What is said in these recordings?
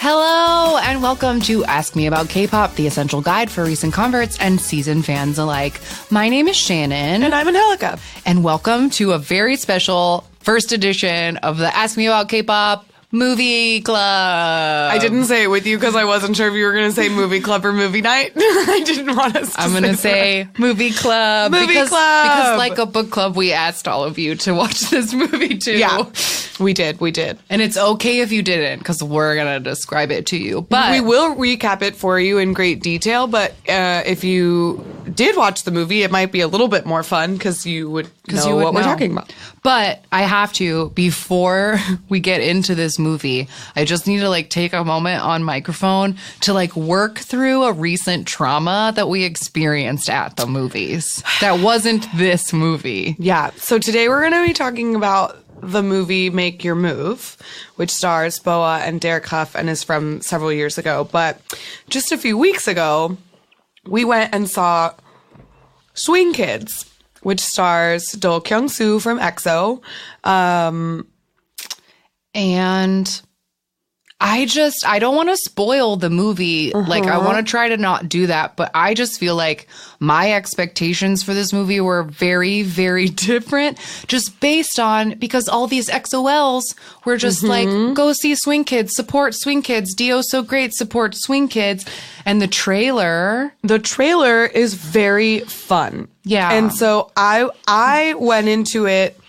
Hello, and welcome to Ask Me About K-Pop, the essential guide for recent converts and seasoned fans alike. My name is Shannon. And I'm Angelica. And welcome to a very special first edition of the Ask Me About K-Pop Movie Club. I didn't say it with you because I wasn't sure if you were going to say movie club or movie night. I didn't want us to I'm going to say movie club. Because like a book club, we asked all of you to watch this movie too. Yeah, we did. And it's okay if you didn't because we're going to describe it to you. But we will recap it for you in great detail. But if you did watch the movie, it might be a little bit more fun because you would know what we're talking about. But I have to, before we get into this movie, I just need to take a moment on microphone to work through a recent trauma that we experienced at the movies. That wasn't this movie. Yeah. So today we're going to be talking about the movie Make Your Move, which stars Boa and Derek Huff and is from several years ago. But just a few weeks ago, we went and saw Swing Kids, which stars Do Kyung-soo from EXO. And I don't want to spoil the movie. I want to try to not do that. But I just feel like my expectations for this movie were very, very different just based on, because all these XOLs were just go see Swing Kids, support Swing Kids. Dio's so great, support Swing Kids. And the trailer is very fun. Yeah. And so I went into it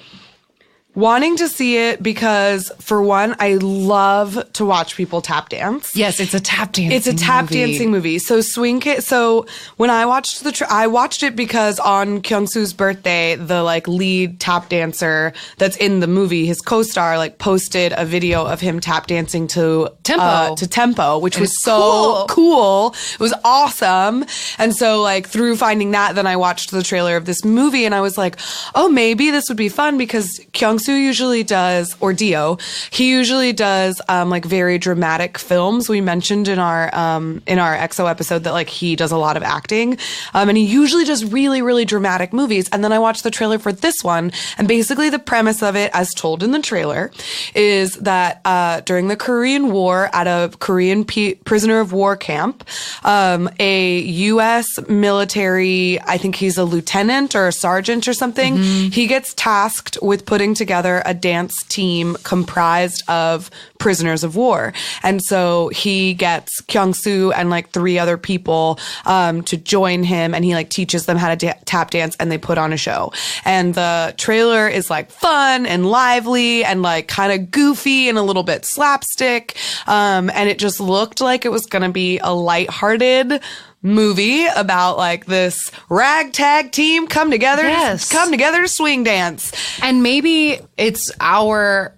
wanting to see it because, for one, I love to watch people tap dance. Yes, it's a tap dancing movie. It's a tap dancing movie. So Swing Kids. So when I watched I watched it because on Kyung-soo's birthday, the lead tap dancer that's in the movie, his co-star, posted a video of him tap dancing to Tempo, which was so cool. It was awesome. And so through finding that, then I watched the trailer of this movie and I was like, oh, maybe this would be fun because Kyung-soo usually does, or Dio, he usually does very dramatic films. We mentioned in our EXO episode that he does a lot of acting, and he usually does really, really dramatic movies. And then I watched the trailer for this one, and basically the premise of it, as told in the trailer, is that during the Korean War, at a Korean prisoner of war camp, a U.S. military, I think he's a lieutenant or a sergeant or something, he gets tasked with putting together a dance team comprised of prisoners of war. And so he gets Kyung-soo and 3 other people to join him, and he teaches them how to tap dance, and they put on a show. And the trailer is fun and lively and kind of goofy and a little bit slapstick. And it just looked like it was going to be a lighthearted movie about this ragtag team come together to swing dance. And maybe it's our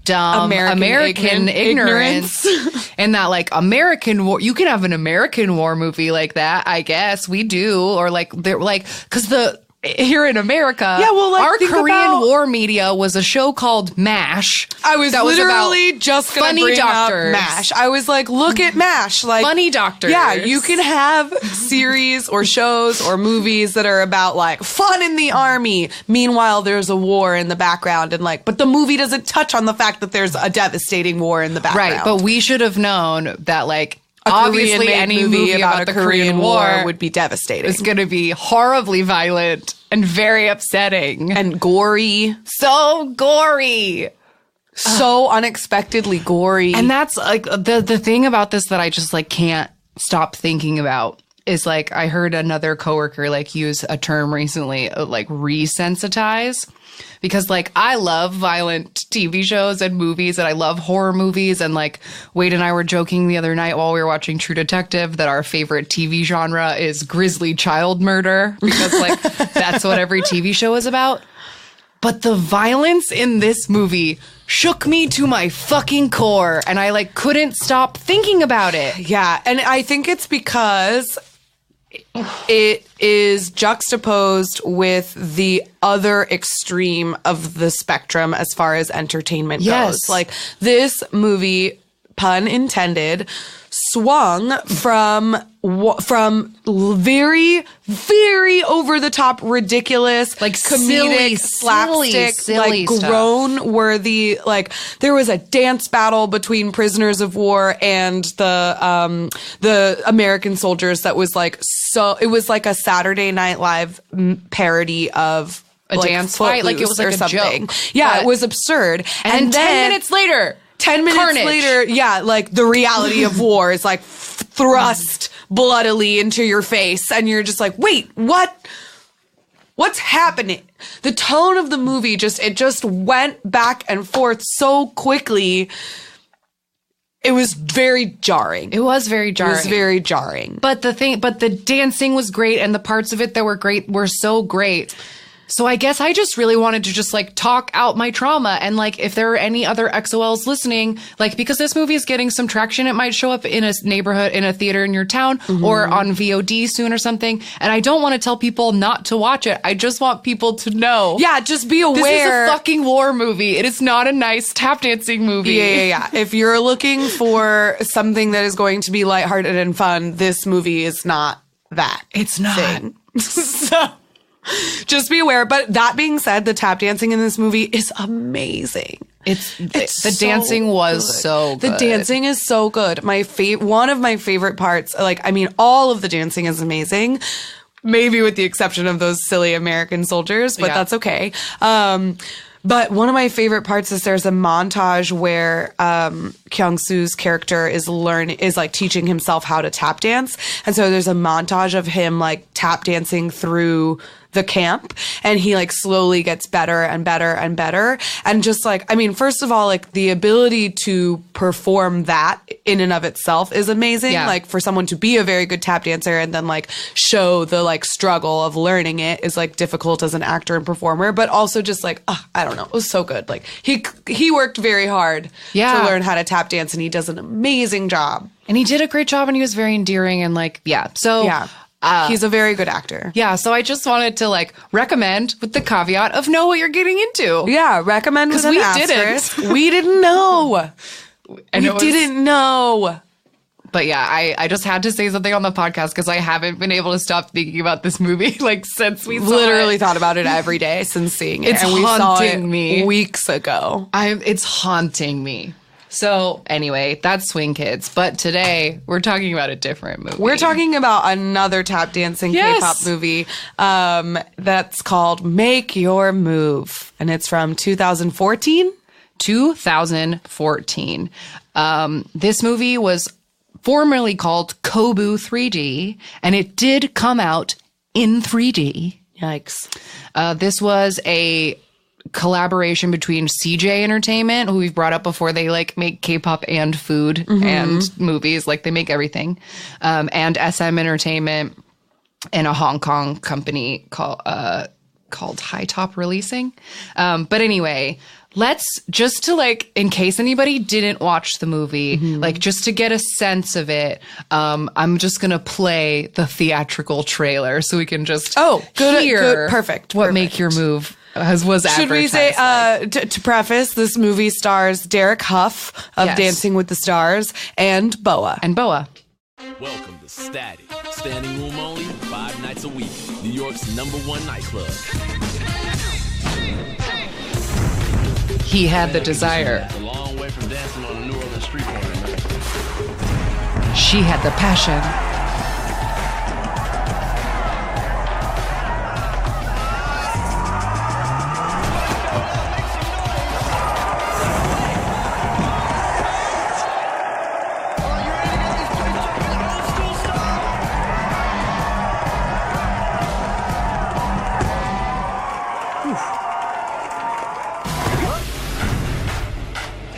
dumb American ignorance and that American war, you can have an American war movie like that, I guess we do, or they're because here in America, our Korean War media was a show called MASH. I was literally just going to bring up MASH. I was look at MASH. Funny doctors. Yeah, you can have series or shows or movies that are about fun in the army. Meanwhile, there's a war in the background and but the movie doesn't touch on the fact that there's a devastating war in the background. Right, but we should have known that obviously any movie about the Korean War would be devastating. It's going to be horribly violent and very upsetting. And gory. So gory. So unexpectedly gory. And that's the thing about this that I just can't stop thinking about is I heard another coworker use a term recently, resensitize. Because I love violent TV shows and movies, and I love horror movies. And Wade and I were joking the other night while we were watching True Detective that our favorite TV genre is grisly child murder, because that's what every TV show is about. But the violence in this movie shook me to my fucking core, and I couldn't stop thinking about it. Yeah, and I think it's because it is juxtaposed with the other extreme of the spectrum as far as entertainment goes. This movie, pun intended, swung from very, very over the top, ridiculous, Like comedic, slapstick, silly like stuff. groan worthy. Like there was a dance battle between prisoners of war and the American soldiers that was like it was like a Saturday Night Live parody of A like dance fight, like it was like or a something. joke. Yeah, But- it was absurd. And then 10 minutes later, 10 minutes carnage. later, yeah, like the reality of war is like thrust bloodily into your face. And you're just like, wait, what's happening? The tone of the movie just went back and forth so quickly. It was very jarring. It was very jarring. It was very jarring. But the dancing was great, and the parts of it that were great were so great. So I guess I just really wanted to just like talk out my trauma, and like if there are any other XOLs listening, like because this movie is getting some traction, it might show up in a neighborhood, in a theater in your town, or on VOD soon or something. And I don't want to tell people not to watch it. I just want people to know. Yeah, just be aware. This is a fucking war movie. It is not a nice tap dancing movie. Yeah. If you're looking for something that is going to be lighthearted and fun, this movie is not that. It's not. Thing. So just be aware. But that being said, the tap dancing in this movie is amazing. The so dancing was good. so good. The dancing is so good. One of my favorite parts, like, I mean, all of the dancing is amazing. Maybe with the exception of those silly American soldiers, but that's okay. But one of my favorite parts is there's a montage where Kyung-soo's character is like teaching himself how to tap dance. And so there's a montage of him like tap dancing through the camp, and he like slowly gets better and better and better. And just like, I mean, first of all, like the ability to perform that in and of itself is amazing. Yeah. Like for someone to be a very good tap dancer and then like show the like struggle of learning it is like difficult as an actor and performer, but also just like, I don't know. It was so good. Like he worked very hard to learn how to tap dance, and he does an amazing job. And he did a great job, and he was very endearing, and like, he's a very good actor. Yeah, so I just wanted to like recommend with the caveat of know what you're getting into. Yeah, recommend with an we asterisk. didn't. We didn't know. And we didn't know. But yeah, I just had to say something on the podcast because I haven't been able to stop thinking about this movie like since we literally saw it. thought about it every day since seeing it. It's and we saw it haunting me. weeks ago. It's haunting me. So anyway, that's Swing Kids. But today we're talking about a different movie. We're talking about another tap dancing K-pop movie that's called Make Your Move. And it's from 2014. 2014. This movie was formerly called Kobu 3D, and it did come out in 3D. Yikes. This was a collaboration between CJ Entertainment, who we've brought up before. They like make K-pop and food and movies, like they make everything, and SM Entertainment and a Hong Kong company called High Top Releasing. But anyway, let's just to like, in case anybody didn't watch the movie, like just to get a sense of it, I'm just gonna play the theatrical trailer so we can just hear perfect. Make Your Move was advertised. Should we say, to preface, this movie stars Derek Huff of Dancing with the Stars and Boa. Welcome to Static. Standing room only, 5 nights a week. New York's #1 nightclub. He had the desire. It's a long way from dancing on a New Orleans street corner, man. She had the passion.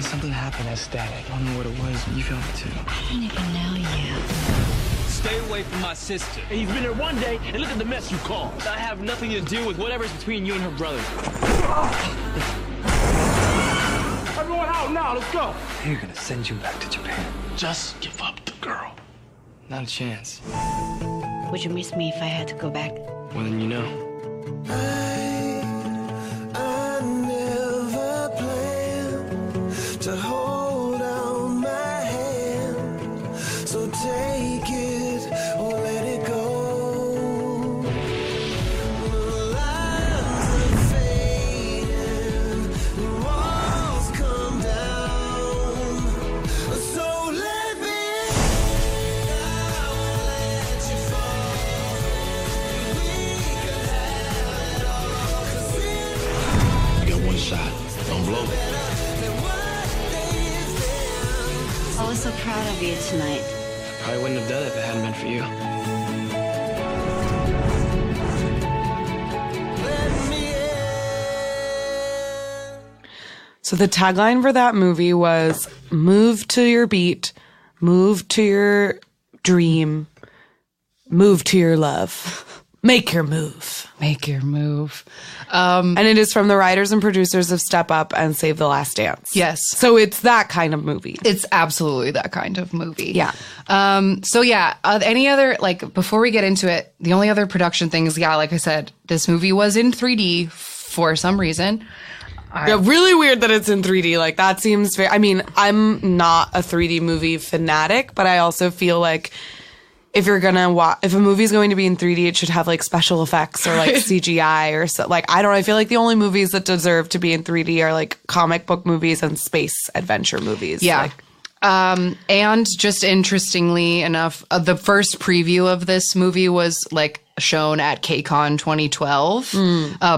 Something happened at Static. I don't know what it was, but you felt it too. I don't even know you. Stay away from my sister. He's been here one day, and look at the mess you caused. I have nothing to do with whatever's between you and her brother. I'm going out now. Let's go. They're gonna send you back to Japan. Just give up the girl. Not a chance. Would you miss me if I had to go back? More than you know. I never planned to hold out my hand. So take it or let it go. The lines are fading, the walls come down. So let me in, I won't let you fall. We could have it all, 'cause in You got one shot. Don't blow it. I was so proud of you tonight. Probably wouldn't have done it if it hadn't been for you. So the tagline for that movie was move to your beat, move to your dream, move to your love, make your move. Make your move. And it is from the writers and producers of Step Up and Save the Last Dance. Yes. So it's that kind of movie. It's absolutely that kind of movie. Yeah. So yeah, any other, like, before we get into it, the only other production things, yeah, like I said, this movie was in 3D for some reason. Yeah, really weird that it's in 3D. Like, that seems very, I mean, I'm not a 3D movie fanatic, but I also feel like if you're gonna watch, if a movie's going to be in 3D, it should have like special effects or like CGI or so. Like, I don't know. I feel like the only movies that deserve to be in 3D are like comic book movies and space adventure movies. Yeah. Like, And just interestingly enough, the first preview of this movie was like shown at KCON 2012,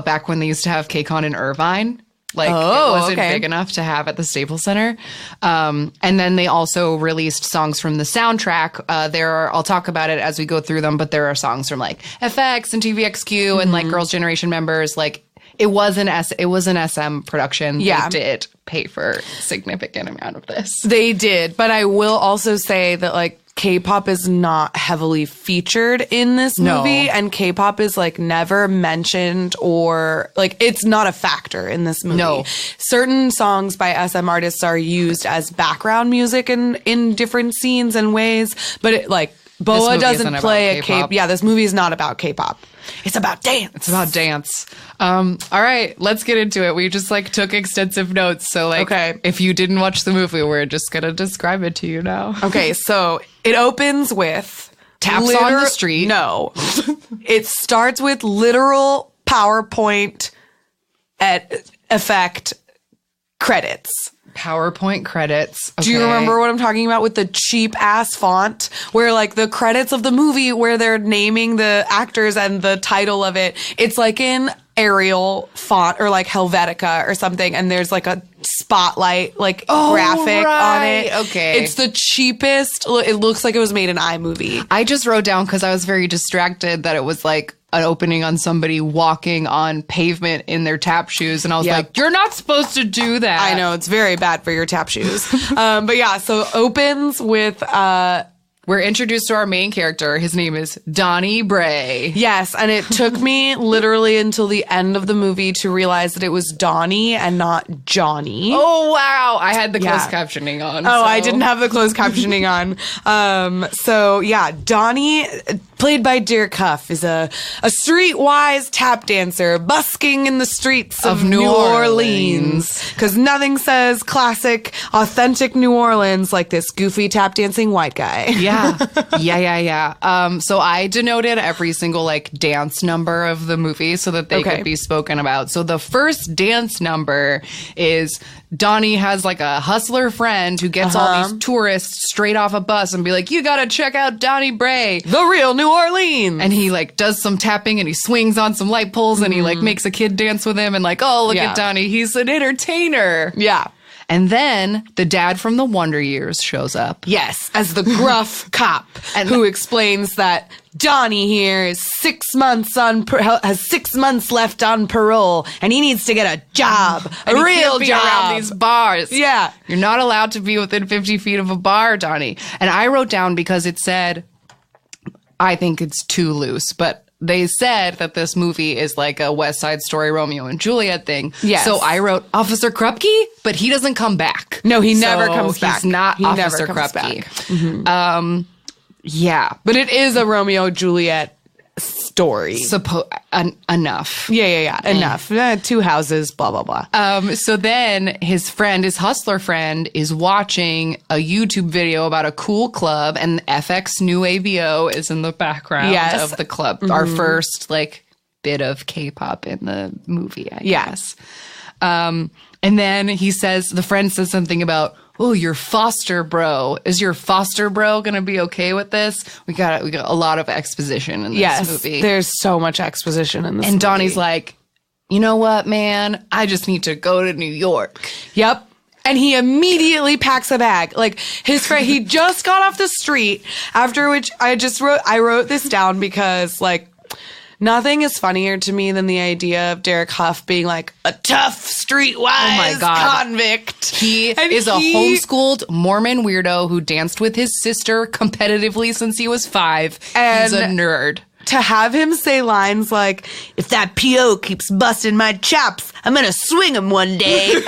back when they used to have KCON in Irvine. Like, it wasn't big enough to have at the Staples Center. And then they also released songs from the soundtrack. I'll talk about it as we go through them, but there are songs from like FX and TVXQ and like Girls' Generation members. Like, it was an SM production. Yeah. They did pay for a significant amount of this. they did, but I will also say that like K-pop is not heavily featured in this movie, and K-pop is like never mentioned or like it's not a factor in this movie. No. Certain songs by SM artists are used as background music in different scenes and ways, but it, like Boa movie doesn't isn't play a about K-pop. K-pop. Yeah, this movie is not about K-pop. It's about dance. It's about dance. All right, let's get into it. We just like took extensive notes. So like, Okay. if you didn't watch the movie, we're just going to describe it to you now. Okay, so it opens with Taps on the street. No. It starts with literal PowerPoint effect credits. PowerPoint credits. Do you Okay. remember what I'm talking about with the cheap ass font where like the credits of the movie where they're naming the actors and the title of it, it's like in Arial font or like Helvetica or something, and there's like a spotlight like graphic on it. Okay. It's the cheapest. It looks like it was made in iMovie. I just wrote down because I was very distracted that it was like an opening on somebody walking on pavement in their tap shoes. And I was Yep. like, you're not supposed to do that. I know, it's very bad for your tap shoes. But yeah, so opens with We're introduced to our main character. His name is Donnie Bray. yes, and it took me literally until the end of the movie to realize that it was Donnie and not Johnny. Oh, wow. I had the Yeah. closed captioning on. Oh, so. I didn't have the closed captioning on. So yeah, Donnie, played by Dirk Huff, is a streetwise tap dancer busking in the streets of New Orleans. Because nothing says classic, authentic New Orleans like this goofy tap dancing white guy. Yeah. So I denoted every single like dance number of the movie so that they Okay. could be spoken about. So the first dance number is Donnie has like a hustler friend who gets all these tourists straight off a bus and be like, you gotta check out Donnie Bray. The real New Orleans. And he like does some tapping and he swings on some light poles and he like makes a kid dance with him and like, oh, look Yeah. at Donnie. He's an entertainer. Yeah. And then the dad from the Wonder Years shows up. Yes, as the gruff cop who explains that Donnie here is 6 months has 6 months left on parole and he needs to get a job, And a he real can't be job. around these bars. Yeah. You're not allowed to be within 50 feet of a bar, Donnie. And I wrote down because it said, I think it's too loose, but they said that this movie is like a West Side Story Romeo and Juliet thing. Yes. So I wrote Officer Krupke, but he doesn't come back. No, he never So comes back. He's not He never Officer comes Krupke. back. Yeah. But it is a Romeo Juliet story. Enough. Yeah. Enough. 2 houses, blah, blah, blah. So then his hustler friend, is watching a YouTube video about a cool club, and FX New ABO is in the background of the club. Our first bit of K-pop in the movie, I guess. And then the friend says something about, oh, your foster bro. Is your foster bro going to be okay with this? We got a lot of exposition in this movie. There's so much exposition in this movie. And Donnie's like, you know what, man? I just need to go to New York. Yep. And he immediately packs a bag. His friend, he just got off the street, after which I wrote this down because nothing is funnier to me than the idea of Derek Huff being a tough, streetwise convict. He is a homeschooled Mormon weirdo who danced with his sister competitively since he was 5. And he's a nerd. To have him say lines like, if that PO keeps busting my chops, I'm going to swing him one day.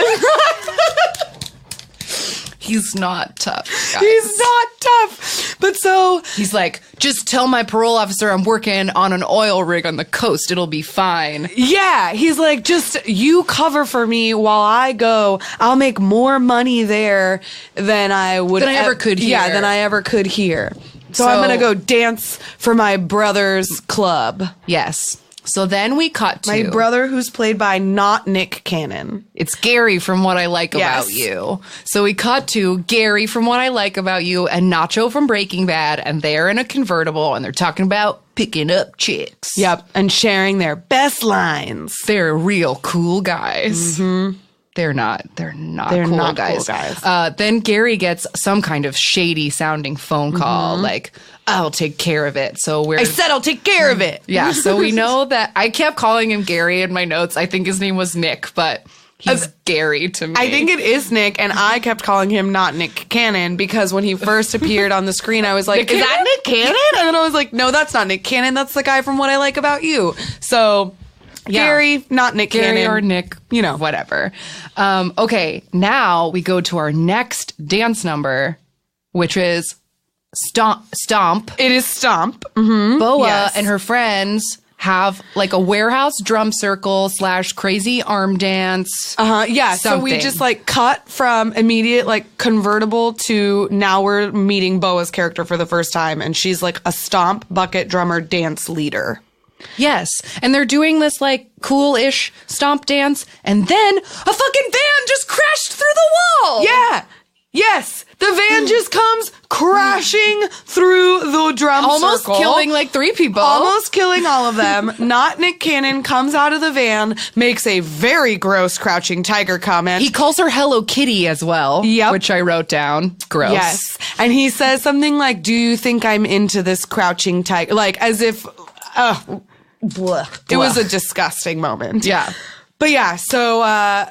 He's not tough, guys. He's not tough. But so... He's like, just tell my parole officer I'm working on an oil rig on the coast. It'll be fine. Yeah. He's like, just you cover for me while I go. I'll make more money there than I would... Than I ever could here. Yeah, than I ever could here. So I'm going to go dance for my brother's club. Yes. So then we cut to... My brother, who's played by not Nick Cannon. It's Gary from What I Like About You. So we cut to Gary from What I Like About You and Nacho from Breaking Bad, and they're in a convertible, and they're talking about picking up chicks. Yep, and sharing their best lines. They're real cool guys. Mm-hmm. They're not cool guys. Then Gary gets some kind of shady sounding phone call, I'll take care of it. So I said I'll take care of it. Yeah, so we know that I kept calling him Gary in my notes. I think his name was Nick, but he's Gary to me. I think it is Nick, and I kept calling him not Nick Cannon because when he first appeared on the screen, I was like, is that Nick Cannon? And then I was like, no, that's not Nick Cannon. That's the guy from What I Like About You. So... Yeah. Gary, not Nick Cannon. Gary or Nick, whatever. Okay, now we go to our next dance number, which is Stomp. It is Stomp. Mm-hmm. Boa and her friends have a warehouse drum circle / crazy arm dance. Yeah. Something. So we just cut from immediate convertible to now we're meeting Boa's character for the first time, and she's a stomp bucket drummer dance leader. Yes. And they're doing this cool-ish stomp dance, and then a fucking van just crashed through the wall. Yeah. Yes. The van just comes crashing through the drum almost circle. Killing 3 people. Almost killing all of them. Not Nick Cannon comes out of the van, makes a very gross crouching tiger comment. He calls her Hello Kitty as well. Yep. Which I wrote down. Gross. Yes. And he says something like, do you think I'm into this crouching tiger? As if... It was a disgusting moment. Yeah. But yeah, so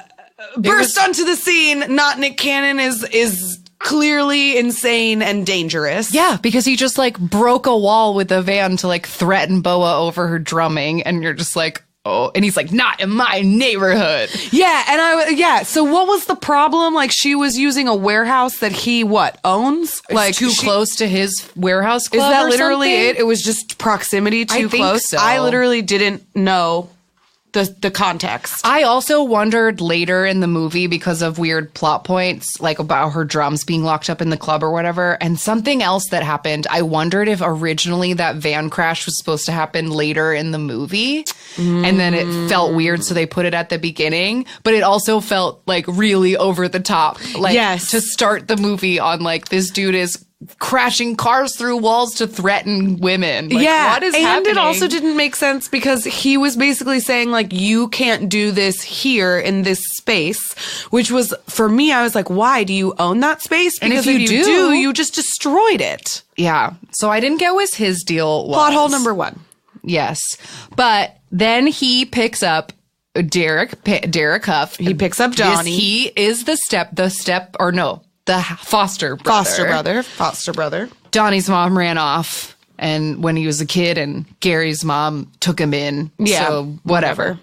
burst onto the scene. Not Nick Cannon is clearly insane and dangerous. Yeah, because he just broke a wall with a van to threaten Boa over her drumming, and you're just oh, and he's not in my neighborhood. Yeah, and so what was the problem? She was using a warehouse that he owns? Too close to his warehouse club. Is that or literally something? it? It was just proximity too think close? so. I literally didn't know the context. I also wondered later in the movie, because of weird plot points, about her drums being locked up in the club or whatever, and something else that happened. I wondered if originally that van crash was supposed to happen later in the movie, and then it felt weird, so they put it at the beginning. But it also felt really over the top, to start the movie on this dude is crashing cars through walls to threaten women. What is happening? And it also didn't make sense because he was basically saying you can't do this here in this space, which was, for me, I was why do you own that space? Because and if you do, you just destroyed it. Yeah. So I didn't get what his deal was. Plot hole number 1. Yes. But then he picks up Derek Huff. He picks up Donnie. He is the foster brother. Foster brother. Donnie's mom ran off when he was a kid, and Gary's mom took him in. Yeah. So whatever.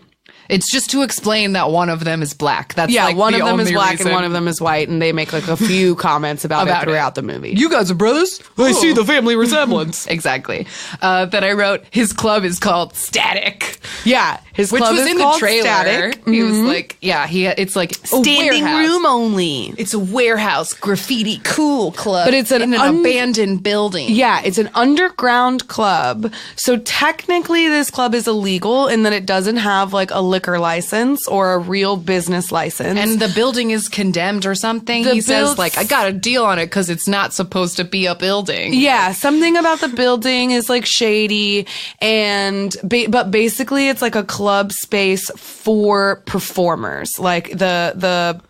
It's just to explain that one of them is black. That's Yeah, like one the of them is only black reason. and one of them is white, and they make like a few comments about it throughout the movie. You guys are brothers? I see the family resemblance. Exactly. Then I wrote, his club is called Static. Yeah, his Which club was is in the called trailer. Static. He was like, it's like a Standing warehouse. room only. It's a warehouse graffiti cool club. But it's in an abandoned building. Yeah, it's an underground club. So technically this club is illegal in that it doesn't have like a liquor license or a real business license. And the building is condemned or something. He says, like, I got a deal on it because it's not supposed to be a building. Yeah, something about the building is like shady, and but basically it's like a club space for performers. Like the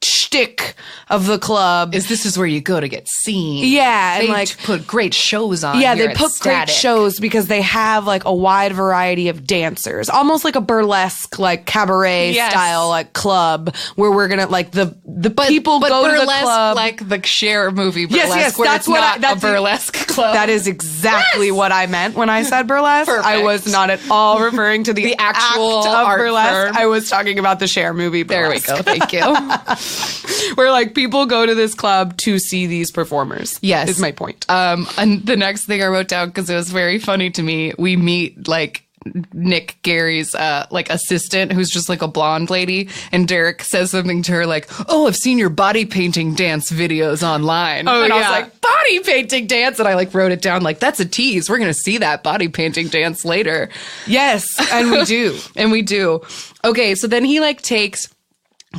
shtick of the club This is where you go to get seen. Yeah, and they like put great shows on. Yeah, here they at put great Static. shows because they have like a wide variety of dancers, almost like a burlesque, like cabaret Yes. style, like club where we're gonna like the people but go to the burlesque, club. like the Cher movie burlesque, yes, where that's it's what not that's a burlesque club. That is exactly what I meant when I said burlesque. I Perfect. was not at all referring to the actual act of art burlesque. form. I was talking about the Cher movie. There we Burlesque. go. Thank you. Where like people go to this club to see these performers. Yes. is my point. And the next thing I wrote down, because it was very funny to me, we meet like Nick Gary's like assistant, who's just like a blonde lady, and Derek says something to her like, "Oh, I've seen your body painting dance videos online." Oh, and I yeah. was like, "Body painting dance," and I like wrote it down like, "That's a tease. We're gonna see that body painting dance later." Yes, and we do. And we do. Okay, so then he like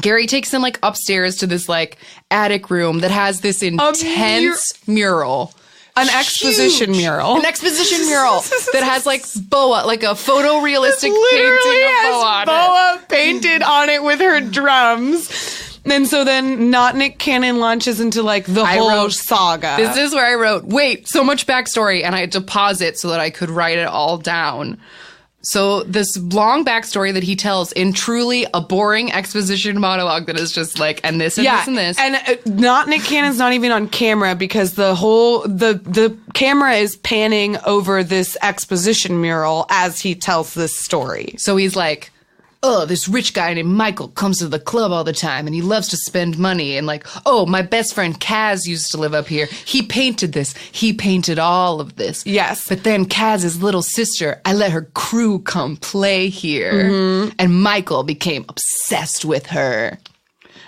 Gary takes him like upstairs to this like attic room that has this intense mural. An exposition mural. An exposition mural that has like Boa, like a photorealistic painting Literally of has Boa on it. Boa painted on it with her drums. And so then not Nick Cannon launches into like the whole wrote- saga. This is where I wrote, wait, so much backstory, and I had to pause it so that I could write it all down. So this long backstory that he tells in truly a boring exposition monologue that is just like, and this and this and this. And not Nick Cannon's not even on camera because the camera is panning over this exposition mural as he tells this story. So he's like, oh, this rich guy named Michael comes to the club all the time and he loves to spend money. And like, oh, my best friend Kaz used to live up here. He painted this. He painted all of this. Yes. But then Kaz's little sister, I let her crew come play here. Mm-hmm. And Michael became obsessed with her.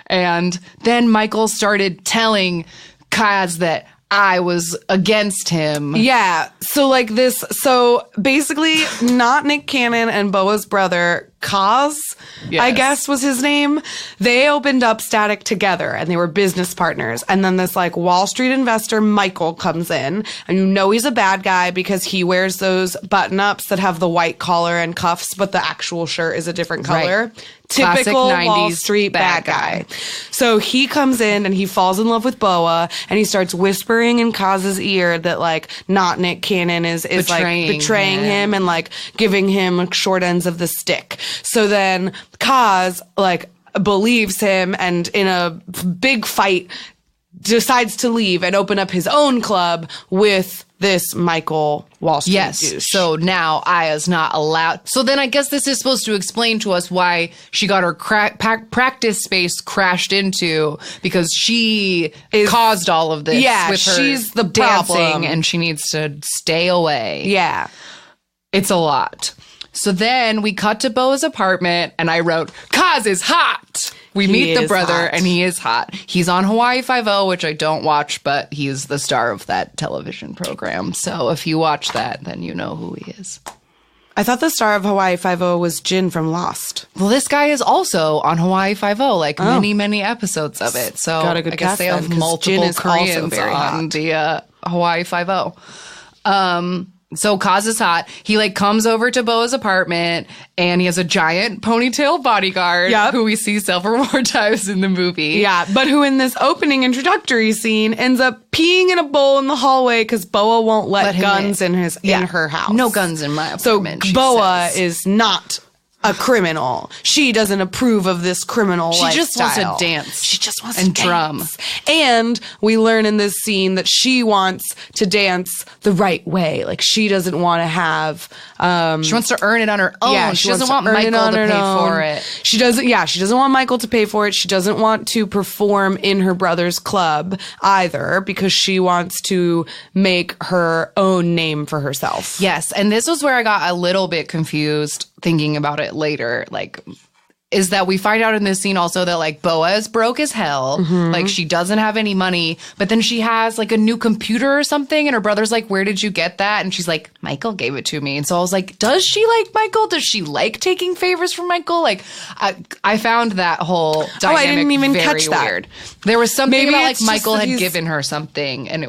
And then Michael started telling Kaz that I was against him. Yeah. So basically not Nick Cannon and Boa's brother, Kaz, Yes. I guess was his name. They opened up Static together and they were business partners. And then this like Wall Street investor, Michael, comes in and you know he's a bad guy because he wears those button ups that have the white collar and cuffs, but the actual shirt is a different color. Right. Classic Typical 90s Wall Street bad guy. So he comes in and he falls in love with Boa and he starts whispering in Kaz's ear that like not Nick Cannon is like betraying him and like giving him like, short ends of the stick. So then Kaz like believes him and in a big fight decides to leave and open up his own club with this Michael Wall Street douche. So now Aya's not allowed. So then I guess this is supposed to explain to us why she got her practice space crashed into, because she caused all of this. Yeah, with her she's the dancing problem. and she needs to stay away. Yeah. It's a lot. So then we cut to Boa's apartment and I wrote, Kaz is hot. We meet the is brother hot. and he is hot. He's on Hawaii Five-0, which I don't watch, but he's the star of that television program. So if you watch that, then you know who he is. I thought the star of Hawaii Five-0 was Jin from Lost. Well, this guy is also on Hawaii Five-0, like many episodes of it. So Got a good I guess guess they then, have 'cause multiple Jin is also Koreans very on hot. the Hawaii Five-0. So Kaz is hot. He like comes over to Boa's apartment and he has a giant ponytail bodyguard who we see several more times in the movie. Yeah, but who in this opening introductory scene ends up peeing in a bowl in the hallway because Boa won't let him guns in her house. No guns in my So apartment. she Boa says. is not a criminal. She doesn't approve of this criminal lifestyle. She just wants to dance. She just wants and to drum. dance. And we learn in this scene that she wants to dance the right way. Like, she doesn't want to have... she wants to earn it on her own. Yeah, she doesn't want Michael to pay for it. She doesn't want Michael to pay for it. She doesn't want to perform in her brother's club either, because she wants to make her own name for herself. Yes, and this was where I got a little bit confused thinking about it later. Like, is that we find out in this scene also that, like, Boa is broke as hell. Like, she doesn't have any money, but then she has, like, a new computer or something, and her brother's like, where did you get that? And she's like, Michael gave it to me. And so I was like, does she like Michael? Does she like taking favors from Michael? Like, I found that whole dynamic I didn't even very catch that. weird. There was something Maybe about, like, it's just Michael that had given her something, and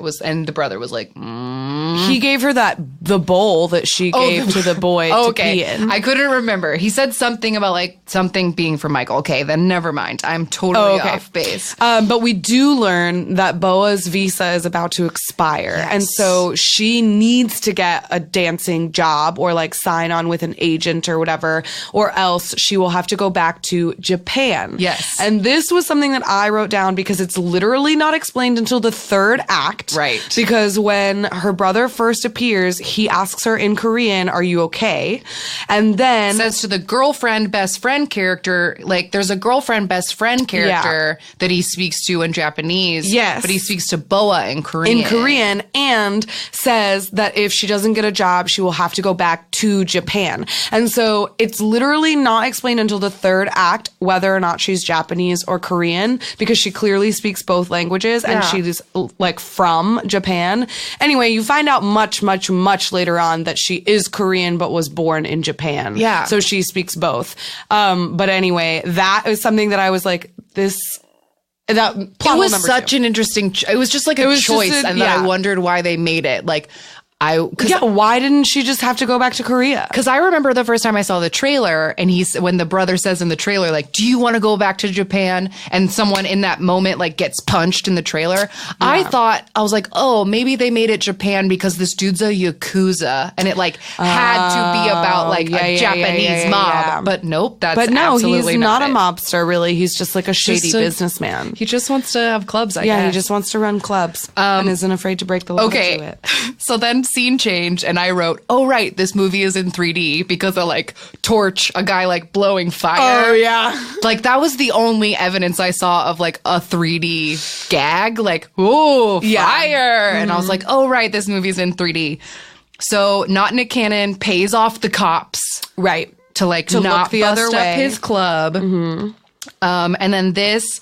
the brother was like, He gave her the bowl that she gave to the boy to pee in. I couldn't remember. He said something about, like, something being for Michael. Okay, then never mind. I'm totally off base. But we do learn that Boa's visa is about to expire. Yes. And so she needs to get a dancing job or, like, sign on with an agent or whatever, or else she will have to go back to Japan. Yes. And this was something that I wrote down because it's literally not explained until the third act. Right. Because when her brother first appears, he asks her in Korean, "Are you okay?" And then Says to the girlfriend best friend character, like, there's a girlfriend best friend character that he speaks to in Japanese. Yes. But he speaks to Boa in Korean. And says that if she doesn't get a job, she will have to go back to Japan. And so it's literally not explained until the third act whether or not she's Japanese or Korean, because she clearly speaks both languages and she's, like, from Japan. Anyway, you find out much, much, much later on that she is Korean but was born in Japan. Yeah. So she speaks both. But anyway, that is something that I was like, that plot It hole was number such two. an interesting, it was just like a was just choice, and then I yeah. wondered why they made it. Like, why didn't she just have to go back to Korea? Because I remember the first time I saw the trailer, and when the brother says in the trailer, like, do you want to go back to Japan? And someone in that moment, like, gets punched in the trailer. I was like, oh, maybe they made it Japan because this dude's a Yakuza, and it, like, had to be about, like, a Japanese mob. yeah. But nope, that's But no, he's absolutely not a it. mobster, really. He's just like a shady Just businessman. He just wants to have clubs, I Yeah, guess. he just wants to run clubs and isn't afraid to break the law to do Okay, it. so then scene change, and I wrote, oh, right, this movie is in 3D because of, like, torch, a guy, like, blowing fire. Oh, yeah. Like, that was the only evidence I saw of, like, a 3D gag. Like, ooh, fire. And I was like, oh, right, this movie's in 3D. So, not Nick Cannon pays off the cops. Right. To, like, To not look the bust other up way. his club. And then this...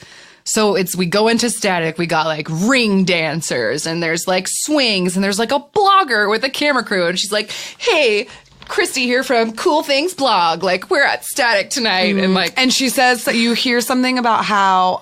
So we go into Static, we got, like, ring dancers, and there's, like, swings, and there's, like, a blogger with a camera crew, and she's like, hey, Christy here from Cool Things Blog, like, we're at Static tonight, and, like... And she says that you hear something about how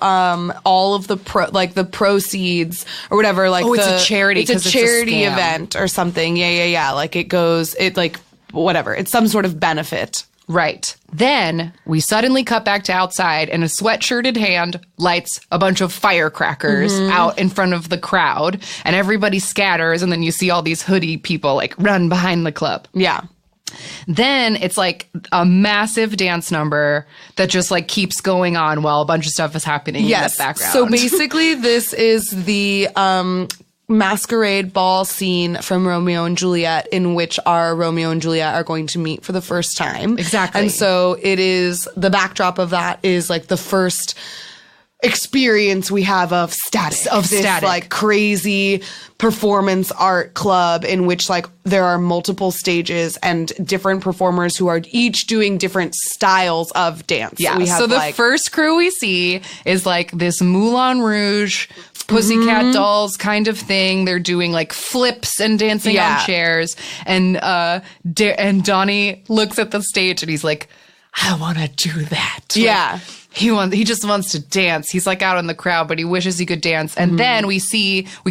all of the proceeds or whatever, like, it's a charity, it's a 'cause it's a charity scam. event or something. Yeah. Like, whatever. It's some sort of benefit. Right. Then we suddenly cut back to outside, and a sweatshirted hand lights a bunch of firecrackers out in front of the crowd, and everybody scatters, and then you see all these hoodie people, like, run behind the club. Yeah. Then it's, like, a massive dance number that just, like, keeps going on while a bunch of stuff is happening in the background. So basically, this is the masquerade ball scene from Romeo and Juliet, in which our Romeo and Juliet are going to meet for the first time. Exactly. And so it is, the backdrop of that is, like, the first experience we have of Static. This, like, crazy performance art club in which, like, there are multiple stages and different performers who are each doing different styles of dance. Yeah, We have, so the like, first crew we see is, like, this Moulin Rouge, Pussycat Dolls kind of thing. They're doing, like, flips and dancing on chairs. And Donnie looks at the stage and he's like, I want to do that. Yeah. Like, he just wants to dance. He's, like, out in the crowd, but he wishes he could dance. And then we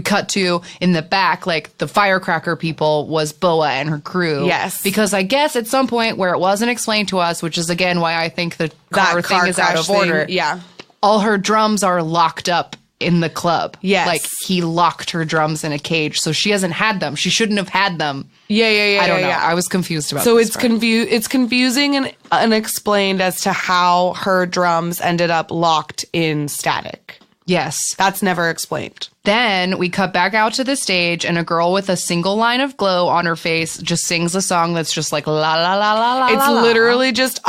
cut to, in the back, like, the firecracker people was Boa and her crew. Yes. Because I guess at some point where it wasn't explained to us, which is, again, why I think the car thing is out of order. Yeah. All her drums are locked up in the club. Yes. Like he locked her drums in a cage, so she hasn't had them. She shouldn't have had them. Yeah. I don't know. Yeah. I was confused about So this it's part. it's confusing and unexplained as to how her drums ended up locked in static. Yes. That's never explained. Then we cut back out to the stage, and a girl with a single line of glow on her face just sings a song that's just like la la la la la. It's la, la. literally just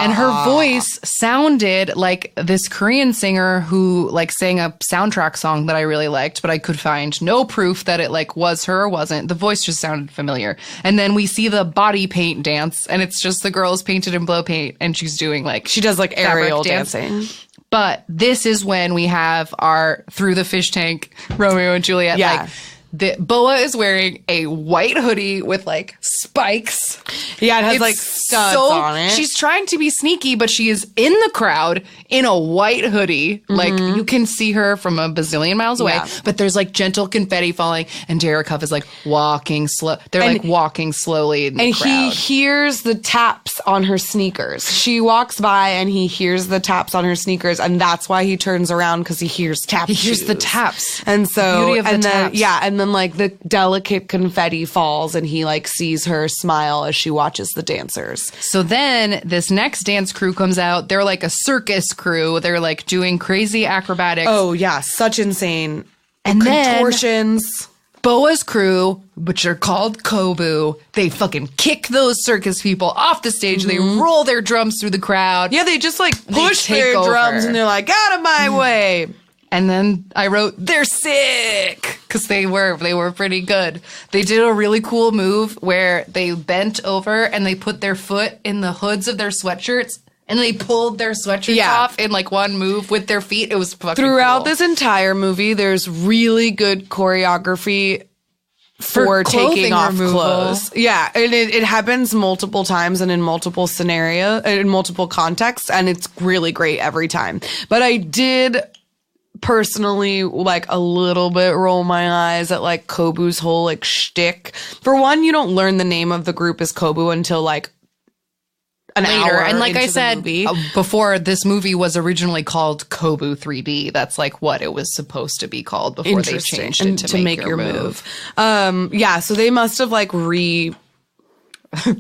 And her voice sounded like this Korean singer who like sang a soundtrack song that I really liked, but I could find no proof that it like was her or wasn't. The voice just sounded familiar. And then we see the body paint dance, and it's just the girl is painted in blow paint, and she's doing like She does like fabric aerial dance. dancing. But this is when we have our through the fish tank Romeo and Juliet. Yeah. Like Boa is wearing a white hoodie with like spikes. Yeah, it has It's like studs on it. She's trying to be sneaky, but she is in the crowd in a white hoodie. Like you can see her from a bazillion miles away, Yeah. but there's like gentle confetti falling, and Derek Huff is like walking slow. They're like walking slowly in the and crowd. he hears the taps on her sneakers. She walks by and he hears the taps on her sneakers, and that's why he turns around, because he hears taps. He hears the taps. And so, Beauty of the and then, taps. yeah, and then like the delicate confetti falls, and he like sees her smile as she watches the dancers. So then this next dance crew comes out. They're like a circus crew. They're like doing crazy acrobatics. Oh yeah, such insane and then contortions. Boa's crew, which are called Kobu, they fucking kick those circus people off the stage. They roll their drums through the crowd. Yeah, they just like push take their over. drums, and they're like, out of my way. And then I wrote, they're sick, because they were pretty good. They did a really cool move where they bent over and they put their foot in the hoods of their sweatshirts, and they pulled their sweatshirts Yeah. off in like one move with their feet. It was fucking Throughout cool. this entire movie, there's really good choreography for clothing taking off removal. clothes. Yeah, and it happens multiple times and in multiple in multiple contexts, and it's really great every time. But I did personally like a little bit roll my eyes at like Kobu's whole like shtick. For one, you don't learn the name of the group as Kobu until like an later. hour And like I into the said movie. before, this movie was originally called Kobu 3D. That's like what it was supposed to be called before they Interesting. changed And it to make your move. Yeah, so they must have like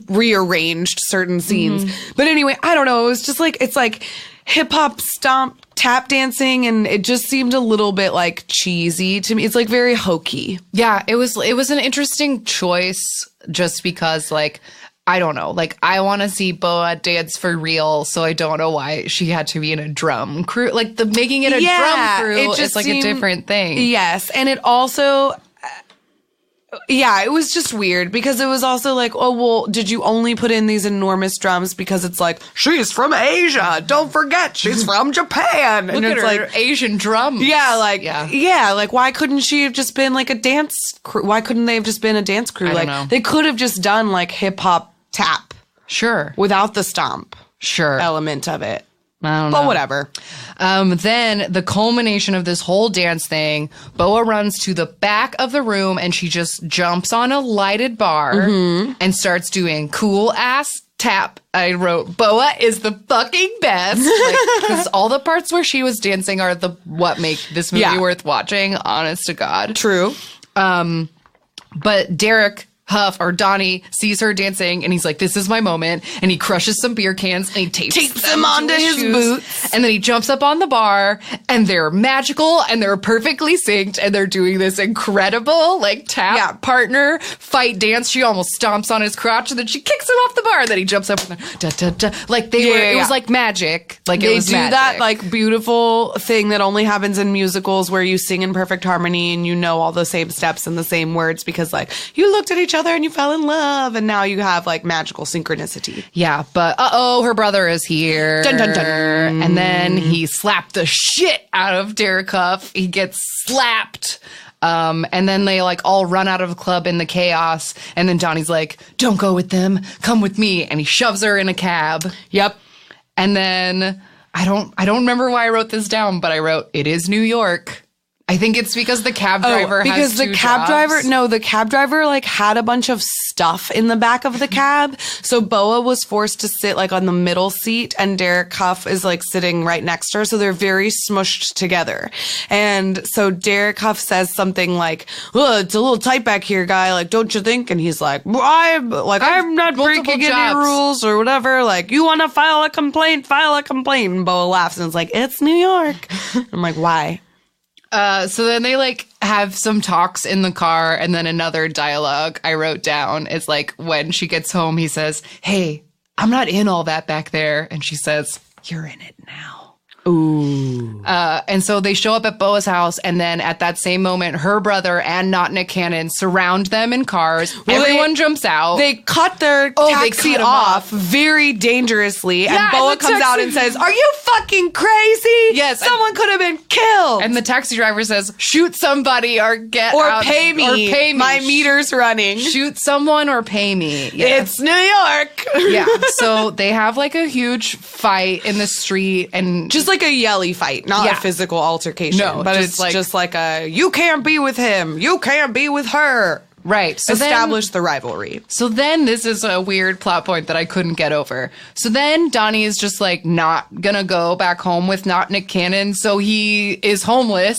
rearranged certain scenes. But anyway, I don't know. It was just like, it's like hip hop stomp tap dancing, and it just seemed a little bit like cheesy to me. It's like very hokey. Yeah, it was an interesting choice just because like I don't know, like I want to see Boa dance for real, so I don't know why she had to be in a drum crew. Like the making it a drum crew it just is like seemed- a different thing. Yes, and it also it was just weird because it was also like, oh, well, did you only put in these enormous drums because it's like, she's from Asia. Don't forget, she's from Japan. Look and at it's her like, Asian drums. yeah, like why couldn't she have just been like a dance crew? Why couldn't they have just been a dance crew? I don't Like know. they could have just done like hip hop tap Sure. without the stomp Sure. element of it. I don't know. But whatever. Then the culmination of this whole dance thing, Boa runs to the back of the room and she just jumps on a lighted bar and starts doing cool ass tap. I wrote, Boa is the fucking best. Because all the parts where she was dancing are what make this movie Yeah. worth watching, honest to God. True. But Derek Huff or Donnie sees her dancing and he's like, this is my moment. And he crushes some beer cans and he tapes them to onto his shoes. boots. And then he jumps up on the bar and they're magical and they're perfectly synced and they're doing this incredible like tap partner fight dance. She almost stomps on his crotch and then she kicks him off the bar. And then he jumps up and da, da, da. Like they were, it was like magic. Like it They was do magic. that like beautiful thing that only happens in musicals where you sing in perfect harmony and you know all the same steps and the same words because like you looked at each other and you fell in love and now you have like magical synchronicity. Yeah, but her brother is here. Dun, dun, dun. And then he slapped the shit out of Derek Huff. He gets slapped. And then they like all run out of the club in the chaos. And then Donnie's like, don't go with them. Come with me. And he shoves her in a cab. Yep. And then I don't remember why I wrote this down, but I wrote, it is New York. I think it's because the cab driver because has the two cab jobs. the cab driver like had a bunch of stuff in the back of the cab. So Boa was forced to sit like on the middle seat and Derek Huff is like sitting right next to her. So they're very smushed together. And so Derek Huff says something like, "Oh, it's a little tight back here, guy. Like, don't you think?" And he's like, I'm not breaking any rules or whatever. Like, you want to file a complaint? And Boa laughs and is like, "It's New York." I'm like, why? So then they like have some talks in the car, and then another dialogue I wrote down is like when she gets home, he says, "Hey, I'm not in all that back there," and she says, "You're in it now." Ooh. And so they show up at Boa's house, and then at that same moment, her brother and not Nick Cannon surround them in cars. Everyone jumps out. They cut their taxi off very dangerously, and Boa comes out and says, "Are you fucking crazy? Yes, someone could have been killed." And the taxi driver says, "Shoot somebody or get or out. pay me. Or pay me. My meter's running. Shoot someone or pay me." Yeah. It's New York." Yeah. So they have like a huge fight in the street, and just like a yelly fight, not a physical altercation. No, but just it's like, just like a, you can't be with him, you can't be with her. Right. So establish the rivalry. So then this is a weird plot point that I couldn't get over. So then Donnie is just like not gonna go back home with not Nick Cannon. So he is homeless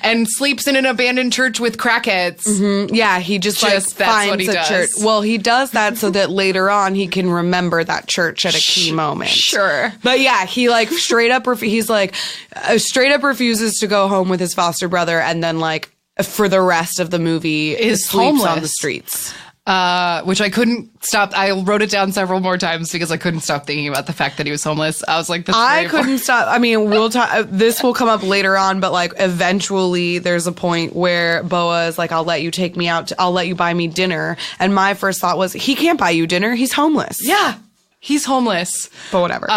and sleeps in an abandoned church with crackheads. Mm-hmm. Yeah, he just like finds a church. Well, he does that so that later on he can remember that church at a key moment. Sure. But yeah, he like straight up refuses to go home with his foster brother, and then like for the rest of the movie is sleeps homeless on the streets. Which I couldn't stop. I wrote it down several more times because I couldn't stop thinking about the fact that he was homeless. I was like, I couldn't stop. I mean, we'll talk. This will come up later on, but like eventually there's a point where Boa is like, "I'll let you take me out. I'll let you buy me dinner." And my first thought was, he can't buy you dinner. He's homeless. Yeah, he's homeless. But whatever.